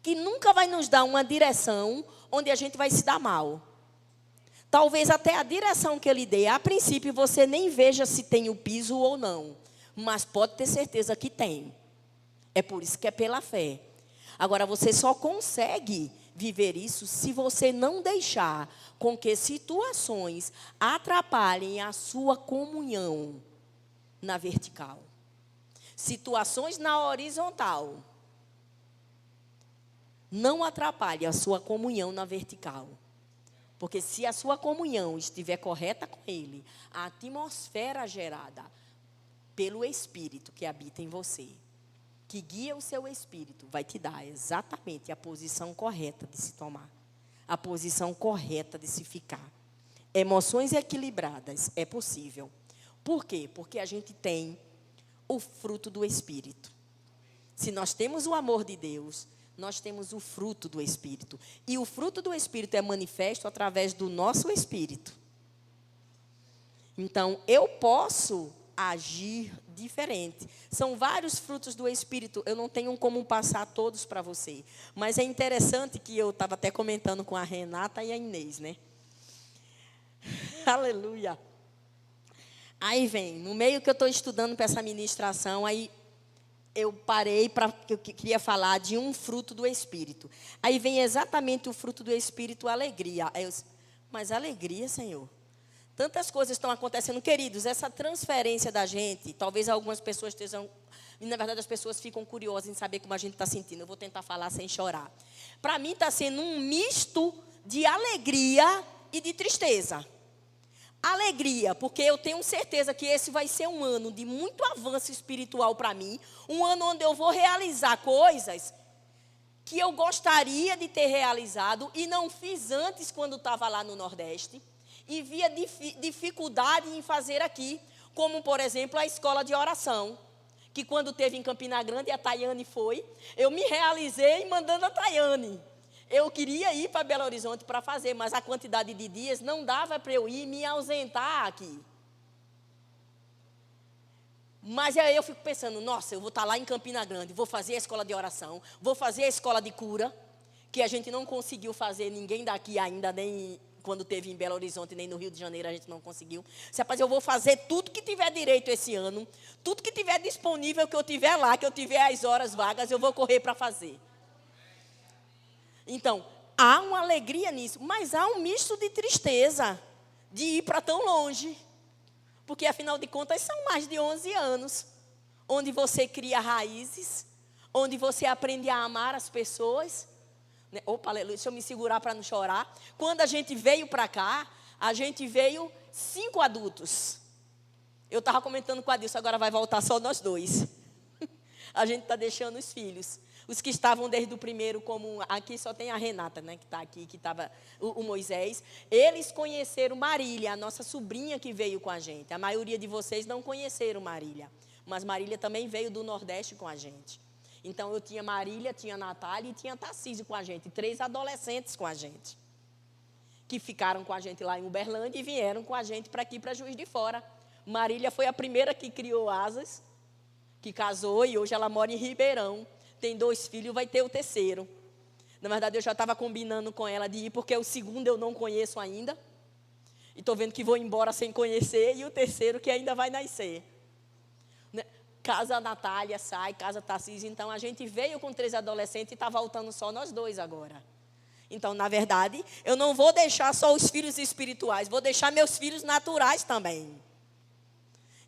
Que nunca vai nos dar uma direção onde a gente vai se dar mal. Talvez até a direção que ele dê, a princípio, você nem veja se tem o piso ou não. Mas pode ter certeza que tem. É por isso que é pela fé. Agora, você só consegue viver isso se você não deixar com que situações atrapalhem a sua comunhão na vertical. Situações na horizontal não atrapalhem a sua comunhão na vertical. Porque se a sua comunhão estiver correta com Ele, a atmosfera gerada pelo Espírito que habita em você, que guia o seu espírito, vai te dar exatamente a posição correta de se tomar. A posição correta de se ficar. Emoções equilibradas é possível. Por quê? Porque a gente tem o fruto do Espírito. Se nós temos o amor de Deus, nós temos o fruto do Espírito. E o fruto do Espírito é manifesto através do nosso espírito. Então, eu posso agir diferente. São vários frutos do Espírito. Eu não tenho como passar todos para você. Mas é interessante que eu estava até comentando com a Renata e a Inês, né? Aleluia. Aí vem, no meio que eu estou estudando para essa ministração, aí eu parei para que eu queria falar de um fruto do Espírito. Aí vem exatamente o fruto do Espírito, a alegria. Aí eu disse, mas alegria, Senhor? Tantas coisas estão acontecendo, queridos, essa transferência da gente, talvez algumas pessoas estejam, na verdade as pessoas ficam curiosas em saber como a gente está sentindo. Eu vou tentar falar sem chorar. Para mim está sendo um misto de alegria e de tristeza. Alegria, porque eu tenho certeza que esse vai ser um ano de muito avanço espiritual para mim, um ano onde eu vou realizar coisas que eu gostaria de ter realizado e não fiz antes quando estava lá no Nordeste. E via dificuldade em fazer aqui, como, por exemplo, a escola de oração, que quando teve em Campina Grande, a Tayane foi, eu me realizei mandando a Tayane. Eu queria ir para Belo Horizonte para fazer, mas a quantidade de dias não dava para eu ir e me ausentar aqui. Mas aí eu fico pensando, nossa, eu vou estar lá em Campina Grande, vou fazer a escola de oração, vou fazer a escola de cura, que a gente não conseguiu fazer, ninguém daqui ainda, nem quando teve em Belo Horizonte, nem no Rio de Janeiro, a gente não conseguiu. Rapaz, eu vou fazer tudo que tiver direito esse ano, tudo que tiver disponível, que eu tiver lá, que eu tiver as horas vagas, eu vou correr para fazer. Então, há uma alegria nisso, mas há um misto de tristeza de ir para tão longe. Porque, afinal de contas, são mais de 11 anos, onde você cria raízes, onde você aprende a amar as pessoas. Opa, aleluia, deixa eu me segurar para não chorar. Quando a gente veio para cá, a gente veio 5 adultos. Eu estava comentando com a Dilson, agora vai voltar só nós 2. A gente está deixando os filhos. Os que estavam desde o primeiro, como aqui só tem a Renata, né, que está aqui, que estava o Moisés. Eles conheceram Marília, a nossa sobrinha que veio com a gente. A maioria de vocês não conheceram Marília, mas Marília também veio do Nordeste com a gente. Então, eu tinha Marília, tinha Natália e tinha Tarcísio com a gente. 3 adolescentes com a gente. Que ficaram com a gente lá em Uberlândia e vieram com a gente para aqui, para Juiz de Fora. Marília foi a primeira que criou asas, que casou e hoje ela mora em Ribeirão. Tem 2 filhos, vai ter o terceiro. Na verdade, eu já estava combinando com ela de ir, porque o segundo eu não conheço ainda. E estou vendo que vou embora sem conhecer, e o terceiro que ainda vai nascer. Casa Natália sai, casa Tarcísio. Então, a gente veio com 3 adolescentes e está voltando só nós 2 agora. Então, na verdade, eu não vou deixar só os filhos espirituais, vou deixar meus filhos naturais também.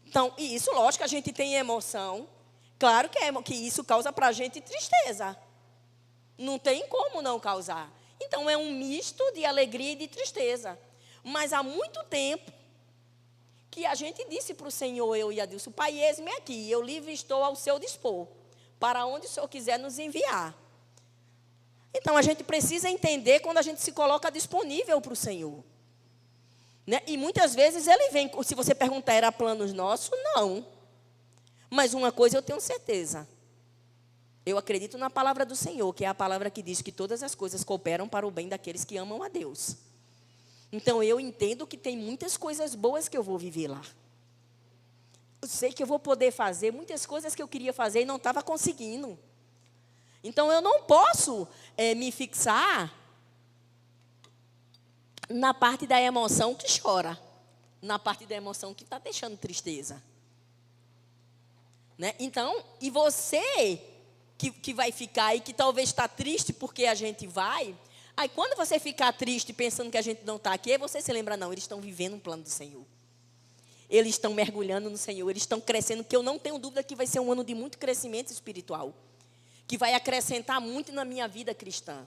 Então, e isso, lógico, a gente tem emoção. Claro que isso causa para a gente tristeza. Não tem como não causar. Então, é um misto de alegria e de tristeza. Mas há muito tempo que a gente disse para o Senhor, eu e Adilson, Pai, eis-me aqui, eu livre estou ao seu dispor, para onde o Senhor quiser nos enviar. Então, a gente precisa entender quando a gente se coloca disponível para o Senhor. Né? E muitas vezes ele vem, se você perguntar, era planos nossos? Não. Mas uma coisa eu tenho certeza. Eu acredito na palavra do Senhor, que é a palavra que diz que todas as coisas cooperam para o bem daqueles que amam a Deus. Então, eu entendo que tem muitas coisas boas que eu vou viver lá. Eu sei que eu vou poder fazer muitas coisas que eu queria fazer e não estava conseguindo. Então, eu não posso me fixar na parte da emoção que chora. Na parte da emoção que está deixando tristeza. Né? Então, e você que vai ficar e que talvez está triste porque a gente vai... Aí, quando você ficar triste pensando que a gente não está aqui, você se lembra, não, eles estão vivendo um plano do Senhor. Eles estão mergulhando no Senhor, eles estão crescendo, que eu não tenho dúvida que vai ser um ano de muito crescimento espiritual. Que vai acrescentar muito na minha vida cristã.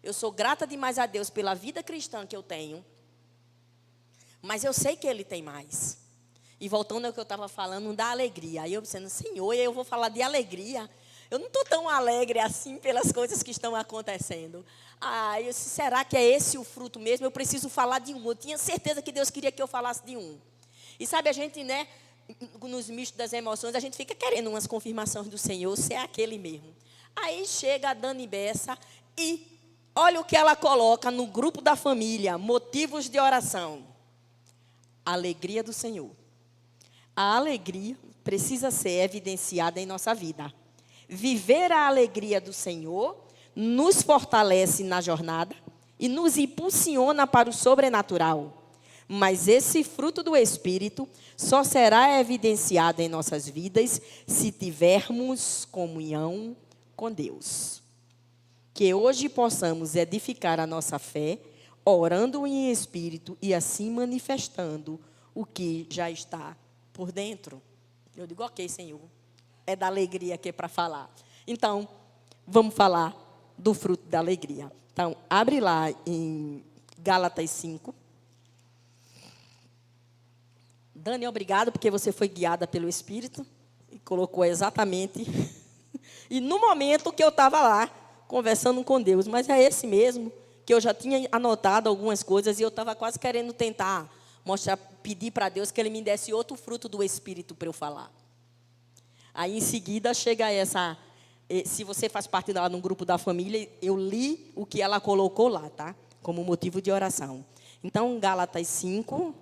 Eu sou grata demais a Deus pela vida cristã que eu tenho. Mas eu sei que Ele tem mais. E voltando ao que eu estava falando, da alegria. Aí eu pensando, Senhor, eu vou falar de alegria. Eu não estou tão alegre assim pelas coisas que estão acontecendo. Será que é esse o fruto mesmo? Eu preciso falar de um. Eu tinha certeza que Deus queria que eu falasse de um. E sabe, a gente, né, nos mistos das emoções, a gente fica querendo umas confirmações do Senhor, se é aquele mesmo. Aí chega a Dani Bessa e olha o que ela coloca no grupo da família, motivos de oração. A alegria do Senhor. A alegria precisa ser evidenciada em nossa vida. Viver a alegria do Senhor nos fortalece na jornada e nos impulsiona para o sobrenatural. Mas esse fruto do Espírito só será evidenciado em nossas vidas se tivermos comunhão com Deus. Que hoje possamos edificar a nossa fé, orando em espírito e assim manifestando o que já está por dentro. Eu digo, ok, Senhor. É da alegria que é para falar. Então, vamos falar do fruto da alegria. Então, abre lá em Gálatas 5. Dani, obrigado, porque você foi guiada pelo Espírito e colocou exatamente. E no momento que eu estava lá, conversando com Deus, mas é esse mesmo, que eu já tinha anotado algumas coisas e eu estava quase querendo tentar mostrar, pedir para Deus que Ele me desse outro fruto do Espírito para eu falar. Aí, em seguida, chega essa... Se você faz parte lá no grupo da família, eu li o que ela colocou lá, tá? Como motivo de oração. Então, Gálatas 5,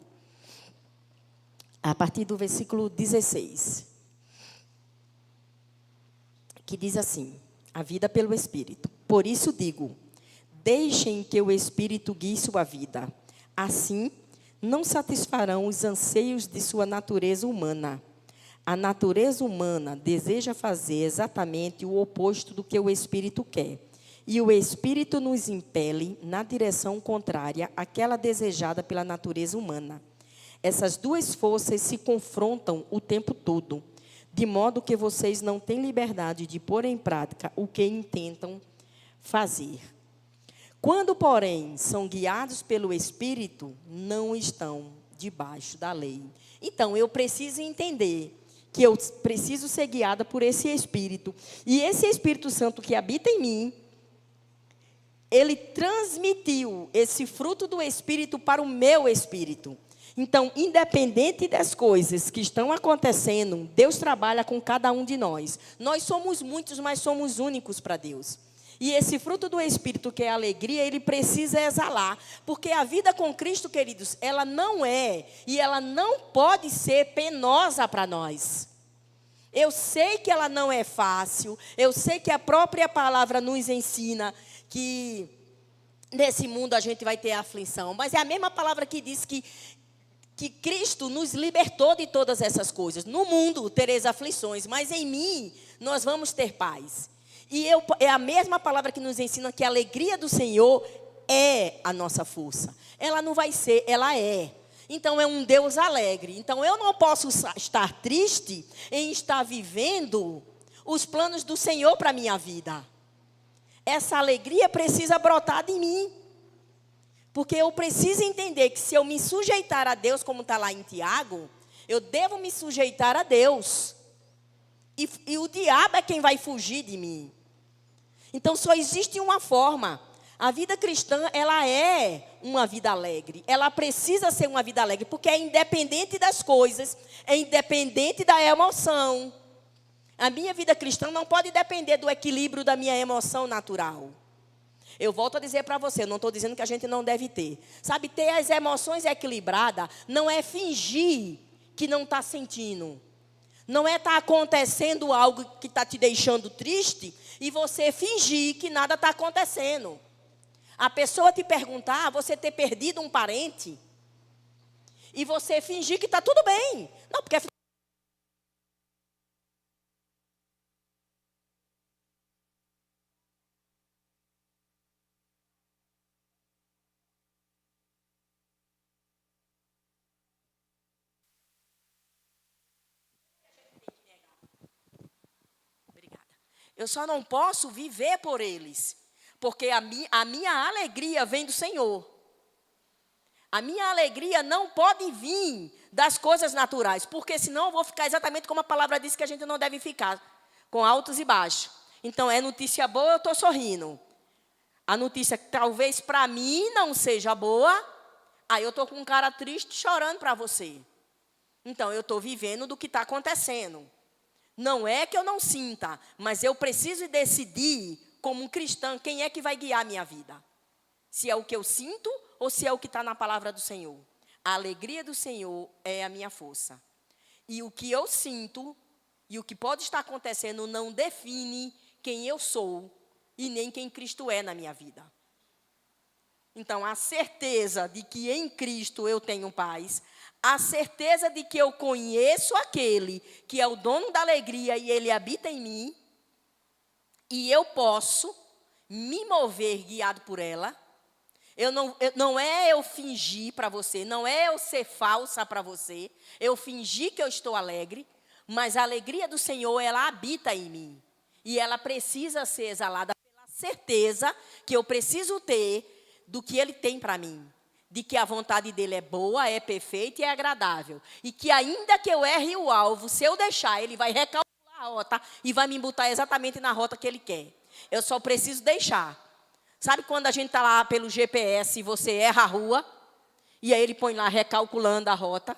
a partir do versículo 16. Que diz assim, a vida pelo Espírito. Por isso digo, deixem que o Espírito guie sua vida. Assim, não satisfarão os anseios de sua natureza humana. A natureza humana deseja fazer exatamente o oposto do que o Espírito quer. E o Espírito nos impele na direção contrária àquela desejada pela natureza humana. Essas duas forças se confrontam o tempo todo, de modo que vocês não têm liberdade de pôr em prática o que intentam fazer. Quando, porém, são guiados pelo Espírito, não estão debaixo da lei. Então, eu preciso entender que eu preciso ser guiada por esse Espírito. E esse Espírito Santo que habita em mim, ele transmitiu esse fruto do Espírito para o meu espírito. Então, independente das coisas que estão acontecendo, Deus trabalha com cada um de nós. Nós somos muitos, mas somos únicos para Deus. E esse fruto do Espírito, que é a alegria, ele precisa exalar. Porque a vida com Cristo, queridos, ela não é e ela não pode ser penosa para nós. Eu sei que ela não é fácil. Eu sei que a própria palavra nos ensina que nesse mundo a gente vai ter aflição. Mas é a mesma palavra que diz que Cristo nos libertou de todas essas coisas. No mundo tereis aflições, mas em mim nós vamos ter paz. É a mesma palavra que nos ensina que a alegria do Senhor é a nossa força. Ela não vai ser, ela é. Então é um Deus alegre. Então eu não posso estar triste em estar vivendo os planos do Senhor para a minha vida. Essa alegria precisa brotar de mim. Porque eu preciso entender que se eu me sujeitar a Deus, como está lá em Tiago, eu devo me sujeitar a Deus. E o diabo é quem vai fugir de mim. Então só existe uma forma. A vida cristã, ela é uma vida alegre. Ela precisa ser uma vida alegre, porque é independente das coisas, é independente da emoção. A minha vida cristã não pode depender do equilíbrio da minha emoção natural. Eu volto a dizer para você, eu não estou dizendo que a gente não deve ter. Sabe, ter as emoções equilibradas não é fingir que não está sentindo. Não é estar acontecendo algo que está te deixando triste e você fingir que nada está acontecendo. A pessoa te perguntar, você ter perdido um parente, e você fingir que está tudo bem. Não, porque... Eu só não posso viver por eles, porque a minha alegria vem do Senhor. A minha alegria não pode vir das coisas naturais, porque senão eu vou ficar exatamente como a palavra diz que a gente não deve ficar, com altos e baixos. Então, é notícia boa, eu estou sorrindo. A notícia que talvez para mim não seja boa, aí eu estou com um cara triste chorando para você. Então, eu estou vivendo do que está acontecendo. Não é que eu não sinta, mas eu preciso decidir, como um cristão, quem é que vai guiar a minha vida. Se é o que eu sinto ou se é o que está na palavra do Senhor. A alegria do Senhor é a minha força. E o que eu sinto e o que pode estar acontecendo não define quem eu sou e nem quem Cristo é na minha vida. Então, a certeza de que em Cristo eu tenho paz, a certeza de que eu conheço aquele que é o dono da alegria e ele habita em mim, e eu posso me mover guiado por ela. Não é eu fingir para você, não é eu ser falsa para você, eu fingir que eu estou alegre, mas a alegria do Senhor, ela habita em mim. E ela precisa ser exalada pela certeza que eu preciso ter do que Ele tem para mim. De que a vontade dEle é boa, é perfeita e é agradável. E que ainda que eu erre o alvo, se eu deixar, Ele vai recalcular a rota e vai me botar exatamente na rota que Ele quer. Eu só preciso deixar. Sabe quando a gente está lá pelo GPS e você erra a rua? E aí Ele põe lá recalculando a rota?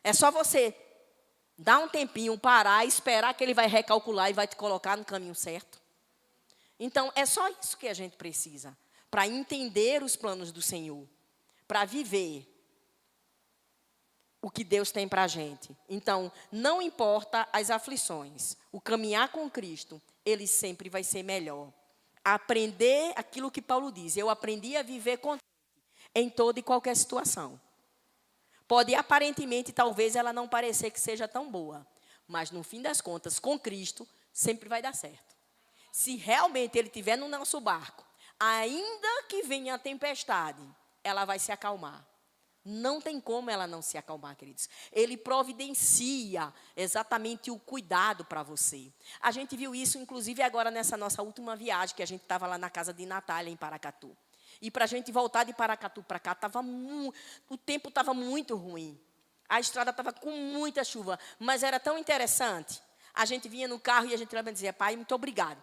É só você dar um tempinho, parar, esperar que Ele vai recalcular e vai te colocar no caminho certo. Então, é só isso que a gente precisa. Para entender os planos do Senhor. Para viver o que Deus tem para a gente. Então, não importa as aflições. O caminhar com Cristo, ele sempre vai ser melhor. Aprender aquilo que Paulo diz. Eu aprendi a viver contente em toda e qualquer situação. Pode, aparentemente, talvez ela não parecer que seja tão boa. Mas, no fim das contas, com Cristo, sempre vai dar certo. Se realmente Ele estiver no nosso barco, ainda que venha a tempestade, ela vai se acalmar. Não tem como ela não se acalmar, queridos. Ele providencia exatamente o cuidado para você. A gente viu isso, inclusive, agora nessa nossa última viagem, que a gente estava lá na casa de Natália, em Paracatu. E para a gente voltar de Paracatu para cá, o tempo estava muito ruim. A estrada estava com muita chuva, mas era tão interessante. A gente vinha no carro e a gente dizia, pai, muito obrigado.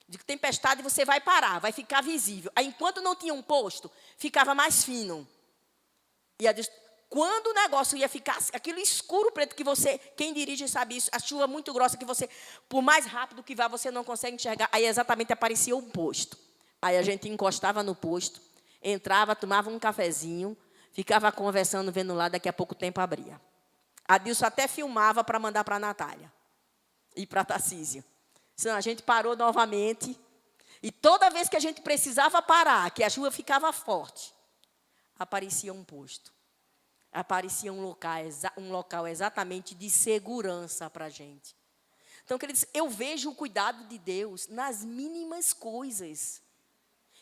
De tempestade você vai parar, vai ficar visível. Aí, enquanto não tinha um posto, ficava mais fino. E quando o negócio ia ficar aquilo escuro preto que você, quem dirige sabe isso, a chuva muito grossa que você, por mais rápido que vá, você não consegue enxergar. Aí exatamente aparecia um posto. Aí a gente encostava no posto, entrava, tomava um cafezinho, ficava conversando, vendo lá, daqui a pouco tempo abria. A Dilson até filmava para mandar para a Natália. ir para Tarcísio. Senão a gente parou novamente. E toda vez que a gente precisava parar, que a chuva ficava forte, aparecia um posto. Aparecia um local exatamente de segurança para a gente. Então, queridos, eu vejo o cuidado de Deus nas mínimas coisas.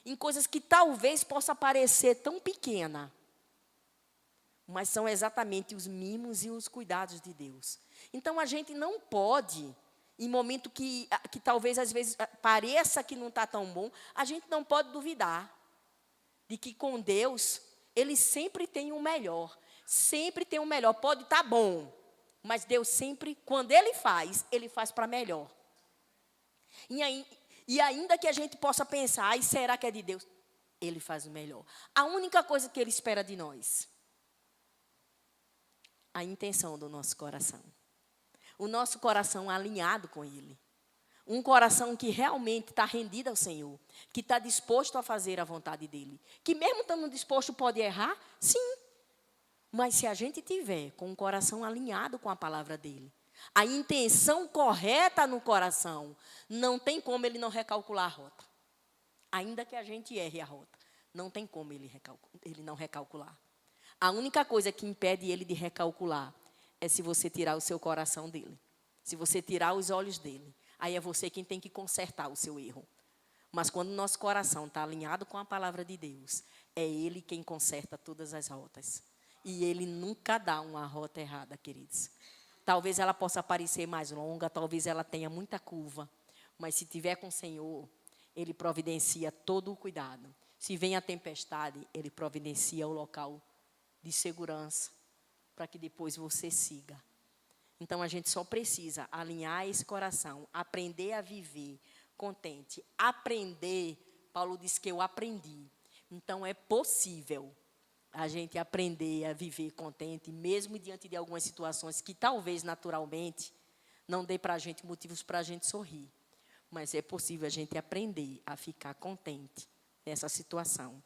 Em coisas que talvez possa parecer tão pequena, mas são exatamente os mimos e os cuidados de Deus. Então, a gente não pode, em momento que talvez às vezes pareça que não está tão bom, a gente não pode duvidar de que com Deus, Ele sempre tem o melhor. Sempre tem o melhor. Pode estar bom, mas Deus sempre, quando Ele faz para melhor. E ainda que a gente possa pensar, será que é de Deus? Ele faz o melhor. A única coisa que Ele espera de nós, a intenção do nosso coração. O nosso coração alinhado com Ele. Um coração que realmente está rendido ao Senhor. Que está disposto a fazer a vontade dEle. Que mesmo estando disposto pode errar? Sim. Mas se a gente tiver com o coração alinhado com a palavra dEle, a intenção correta no coração, não tem como Ele não recalcular a rota. Ainda que a gente erre a rota, não tem como Ele não recalcular. A única coisa que impede Ele de recalcular é se você tirar o seu coração dEle. Se você tirar os olhos dEle. Aí é você quem tem que consertar o seu erro. Mas quando o nosso coração está alinhado com a palavra de Deus, é Ele quem conserta todas as rotas. E Ele nunca dá uma rota errada, queridos. Talvez ela possa parecer mais longa, talvez ela tenha muita curva. Mas se tiver com o Senhor, Ele providencia todo o cuidado. Se vem a tempestade, Ele providencia o local de segurança para que depois você siga. Então, a gente só precisa alinhar esse coração, aprender a viver contente. Aprender, Paulo diz que eu aprendi. Então, é possível a gente aprender a viver contente, mesmo diante de algumas situações que talvez naturalmente não dê para a gente motivos para a gente sorrir. Mas é possível a gente aprender a ficar contente nessa situação.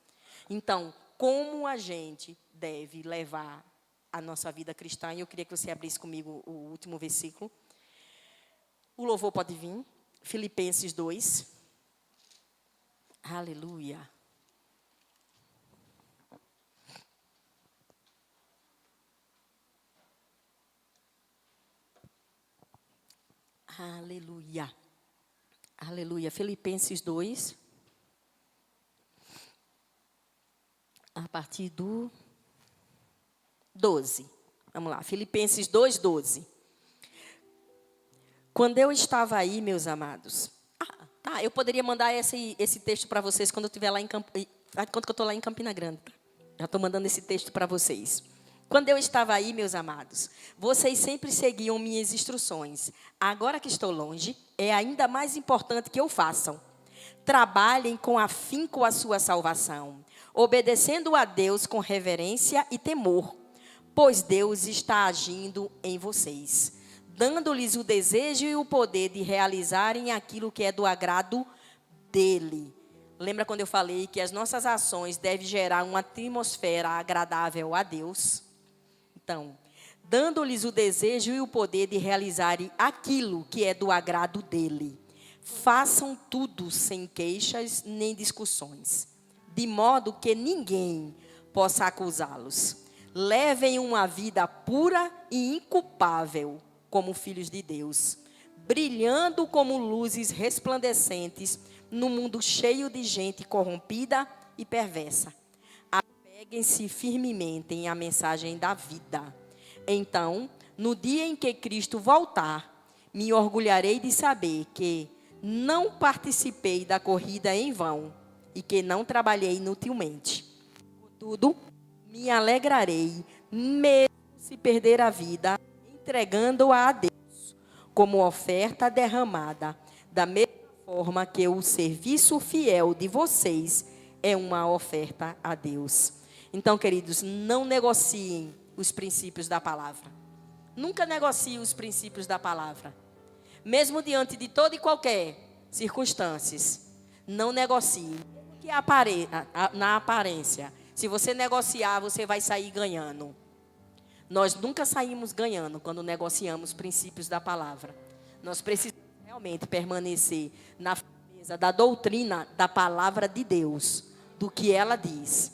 Então, como a gente deve levar a nossa vida cristã? E eu queria que você abrisse comigo o último versículo. O louvor pode vir. Filipenses 2. Aleluia. Aleluia. Aleluia. Filipenses 2. A partir do 12. Vamos lá. Filipenses 2, 12. Quando eu estava aí, meus amados. Eu poderia mandar esse texto para vocês quando eu estiver lá quando eu estou lá em Campina Grande. Tá? Já estou mandando esse texto para vocês. Quando eu estava aí, meus amados, vocês sempre seguiam minhas instruções. Agora que estou longe, é ainda mais importante que o façam. Trabalhem com afinco a sua salvação, obedecendo a Deus com reverência e temor, pois Deus está agindo em vocês, dando-lhes o desejo e o poder de realizarem aquilo que é do agrado dEle. Lembra quando eu falei que as nossas ações devem gerar uma atmosfera agradável a Deus? Então, dando-lhes o desejo e o poder de realizarem aquilo que é do agrado dEle. Façam tudo sem queixas nem discussões, de modo que ninguém possa acusá-los. Levem uma vida pura e inculpável, como filhos de Deus, brilhando como luzes resplandecentes no mundo cheio de gente corrompida e perversa. Apeguem-se firmemente à mensagem da vida. Então, no dia em que Cristo voltar, me orgulharei de saber que não participei da corrida em vão e que não trabalhei inutilmente. Contudo, me alegrarei, mesmo se perder a vida, entregando-a a Deus, como oferta derramada, da mesma forma que o serviço fiel de vocês é uma oferta a Deus. Então, queridos, não negociem os princípios da palavra. Nunca negocie os princípios da palavra. Mesmo diante de toda e qualquer circunstâncias, não negocie. Que na aparência, se você negociar, você vai sair ganhando. Nós nunca saímos ganhando quando negociamos princípios da palavra. Nós precisamos realmente permanecer na firmeza da doutrina da palavra de Deus, do que ela diz.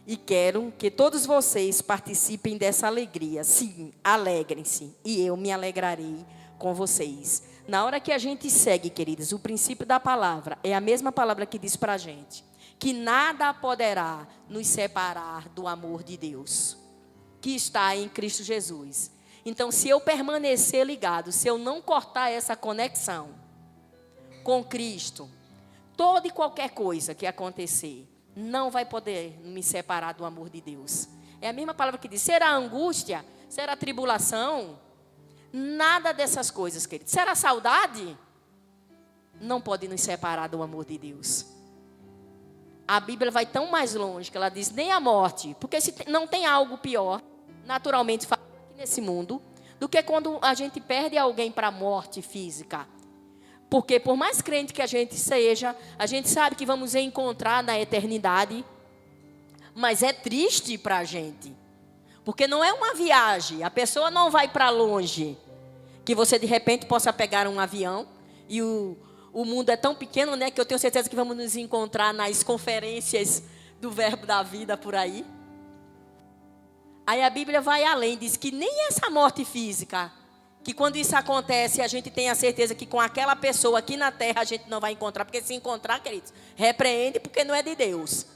E quero que todos vocês participem dessa alegria. Sim, alegrem-se. E eu me alegrarei com vocês. Na hora que a gente segue, queridos, o princípio da palavra é a mesma palavra que diz para a gente que nada poderá nos separar do amor de Deus, que está em Cristo Jesus. Então, se eu permanecer ligado, se eu não cortar essa conexão com Cristo, toda e qualquer coisa que acontecer, não vai poder me separar do amor de Deus. É a mesma palavra que diz, será angústia, será tribulação, nada dessas coisas, querido. Será saudade? Não pode nos separar do amor de Deus. A Bíblia vai tão mais longe que ela diz, nem a morte, porque se não tem algo pior, naturalmente, aqui nesse mundo, do que quando a gente perde alguém para a morte física. Porque por mais crente que a gente seja, a gente sabe que vamos encontrar na eternidade, mas é triste para a gente. Porque não é uma viagem, a pessoa não vai para longe, que você de repente possa pegar um avião, e o mundo é tão pequeno, né, que eu tenho certeza que vamos nos encontrar nas conferências do Verbo da Vida por aí. Aí a Bíblia vai além, diz que nem essa morte física, que quando isso acontece, a gente tem a certeza que com aquela pessoa aqui na terra a gente não vai encontrar, porque se encontrar, queridos, repreende porque não é de Deus.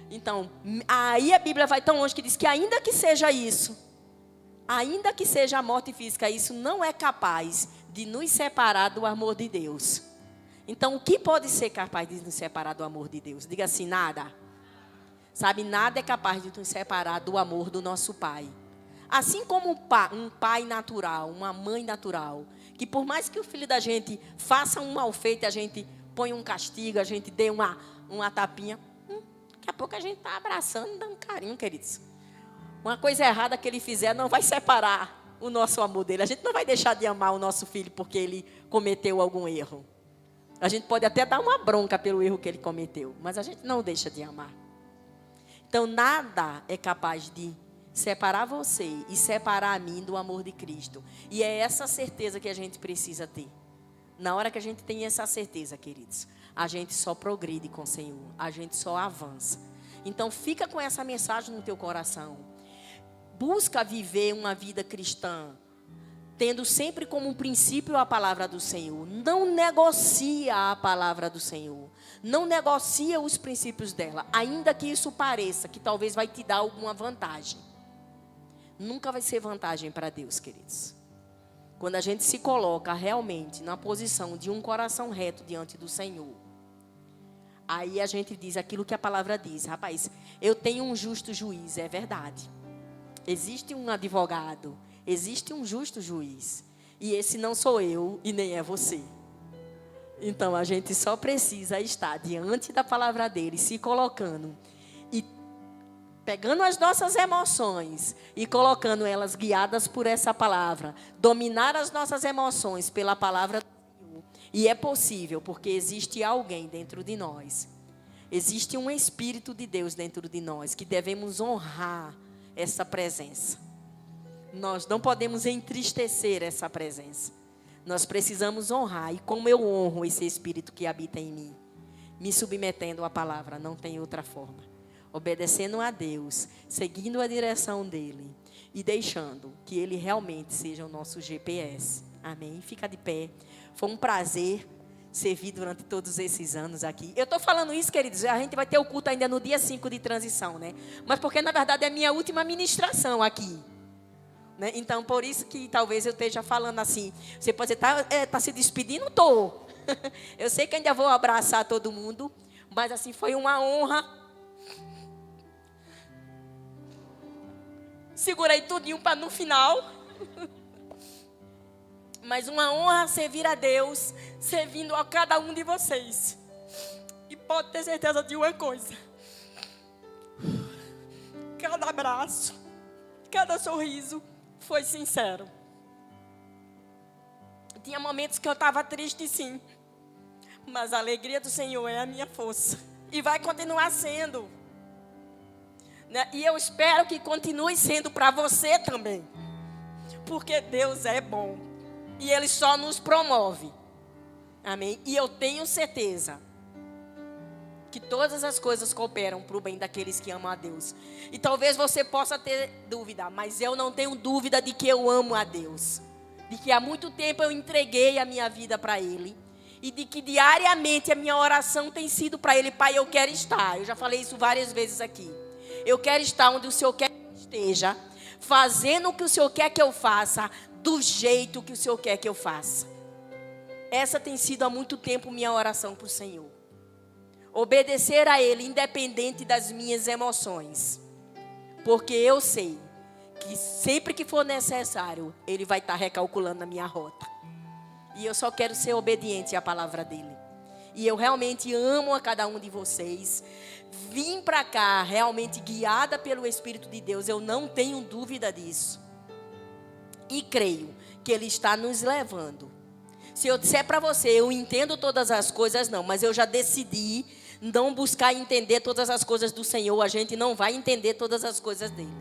Então, aí a Bíblia vai tão longe que diz que ainda que seja isso, ainda que seja a morte física, isso não é capaz de nos separar do amor de Deus. Então, o que pode ser capaz de nos separar do amor de Deus? Diga assim, nada. Sabe, nada é capaz de nos separar do amor do nosso Pai. Assim como um pai natural, uma mãe natural, que por mais que o filho da gente faça um mal feito, a gente põe um castigo, a gente dê uma tapinha, daqui a pouco a gente está abraçando, dando carinho, queridos. Uma coisa errada que ele fizer não vai separar o nosso amor dele. A gente não vai deixar de amar o nosso filho porque ele cometeu algum erro. A gente pode até dar uma bronca pelo erro que ele cometeu, mas a gente não deixa de amar. Então, nada é capaz de separar você e separar a mim do amor de Cristo. E é essa certeza que a gente precisa ter. Na hora que a gente tem essa certeza, queridos, a gente só progride com o Senhor, a gente só avança. Então, fica com essa mensagem no teu coração. Busca viver uma vida cristã, tendo sempre como um princípio a palavra do Senhor. Não negocia a palavra do Senhor. Não negocia os princípios dela, ainda que isso pareça que talvez vai te dar alguma vantagem. Nunca vai ser vantagem para Deus, queridos. Quando a gente se coloca realmente na posição de um coração reto diante do Senhor, aí a gente diz aquilo que a palavra diz. Rapaz, eu tenho um justo juiz, é verdade. Existe um advogado, existe um justo juiz. E esse não sou eu e nem é você. Então a gente só precisa estar diante da palavra dele, se colocando e pegando as nossas emoções e colocando elas guiadas por essa palavra. Dominar as nossas emoções pela palavra do Senhor. E é possível, porque existe alguém dentro de nós. Existe um Espírito de Deus dentro de nós, que devemos honrar essa presença. Nós não podemos entristecer essa presença. Nós precisamos honrar. E como eu honro esse Espírito que habita em mim? Me submetendo à palavra, não tem outra forma. Obedecendo a Deus, seguindo a direção dEle e deixando que Ele realmente seja o nosso GPS. Amém? Fica de pé. Foi um prazer servir durante todos esses anos aqui. Eu estou falando isso, queridos, a gente vai ter o culto ainda no dia 5 de transição, né? Mas porque, na verdade, é a minha última ministração aqui. Né? Então, por isso que talvez eu esteja falando assim. Você pode dizer, tá se despedindo? Estou. Eu sei que ainda vou abraçar todo mundo, mas assim, foi uma honra. Segurei tudinho para no final. Mas uma honra servir a Deus, servindo a cada um de vocês. E pode ter certeza de uma coisa. Cada abraço, cada sorriso foi sincero. Tinha momentos que eu estava triste, sim. Mas a alegria do Senhor é a minha força. E vai continuar sendo. Né? E eu espero que continue sendo para você também. Porque Deus é bom. E Ele só nos promove. Amém? E eu tenho certeza que todas as coisas cooperam para o bem daqueles que amam a Deus. E talvez você possa ter dúvida, mas eu não tenho dúvida de que eu amo a Deus. De que há muito tempo eu entreguei a minha vida para Ele. E de que diariamente a minha oração tem sido para Ele: Pai, eu quero estar. Eu já falei isso várias vezes aqui. Eu quero estar onde o Senhor quer que eu esteja, fazendo o que o Senhor quer que eu faça, do jeito que o Senhor quer que eu faça. Essa tem sido há muito tempo minha oração para o Senhor. Obedecer a Ele, independente das minhas emoções. Porque eu sei que sempre que for necessário, Ele vai estar recalculando a minha rota. E eu só quero ser obediente à palavra dEle. E eu realmente amo a cada um de vocês. Vim para cá realmente guiada pelo Espírito de Deus. Eu não tenho dúvida disso. E creio que Ele está nos levando. Se eu disser para você, eu entendo todas as coisas, não. Mas eu já decidi não buscar entender todas as coisas do Senhor. A gente não vai entender todas as coisas dEle.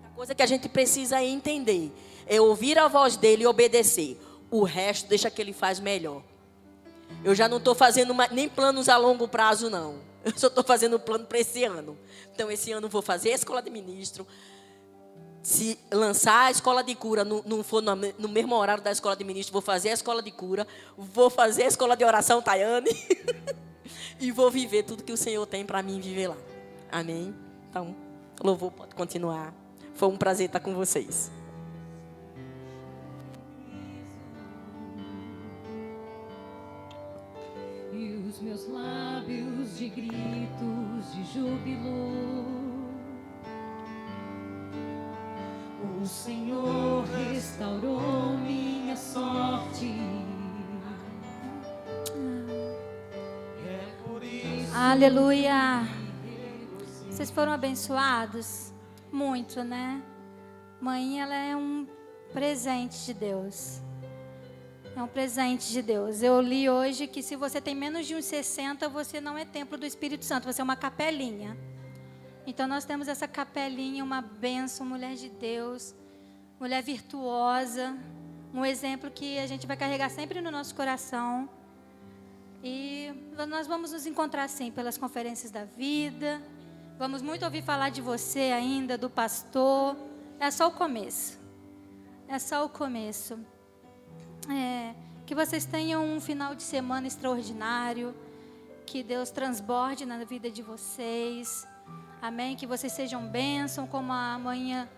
A coisa que a gente precisa entender é ouvir a voz dEle e obedecer. O resto deixa que Ele faz melhor. Eu já não estou fazendo nem planos a longo prazo, não. Eu só estou fazendo plano para esse ano. Então, esse ano eu vou fazer a escola de ministro. Se lançar a escola de cura, não for no mesmo horário da escola de ministro, vou fazer a escola de cura. Vou fazer a escola de oração, Tayane. E vou viver tudo que o Senhor tem para mim viver lá. Amém? Então, o louvor pode continuar. Foi um prazer estar com vocês.
E os meus lábios de gritos de júbilo. O Senhor restaurou minha sorte. É por isso.
Aleluia. Vocês foram abençoados? Muito, né? Mãe, ela é um presente de Deus. É um presente de Deus. Eu li hoje que se você tem menos de uns 60, você não é templo do Espírito Santo, você é uma capelinha. Então nós temos essa capelinha, uma bênção, mulher de Deus, mulher virtuosa, um exemplo que a gente vai carregar sempre no nosso coração. E nós vamos nos encontrar assim pelas conferências da vida. Vamos muito ouvir falar de você ainda, do pastor. É só o começo. É só o começo. Que vocês tenham um final de semana extraordinário. Que Deus transborde na vida de vocês. Amém? Que vocês sejam bênção, como a manhã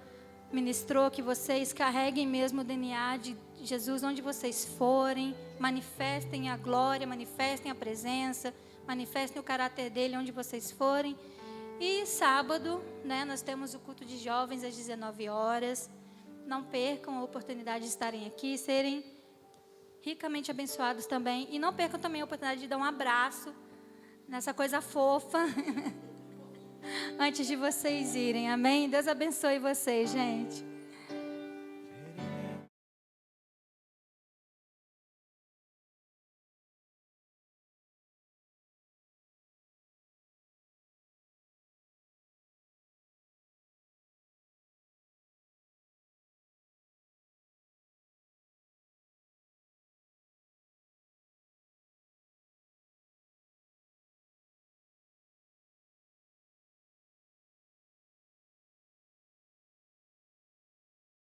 ministrou, que vocês carreguem mesmo o DNA de Jesus onde vocês forem, manifestem a glória, manifestem a presença, manifestem o caráter dele onde vocês forem. E sábado, né, nós temos o culto de jovens às 19 horas. Não percam a oportunidade de estarem aqui, serem ricamente abençoados também. E não percam também a oportunidade de dar um abraço nessa coisa fofa. Antes de vocês irem, amém? Deus abençoe vocês, gente.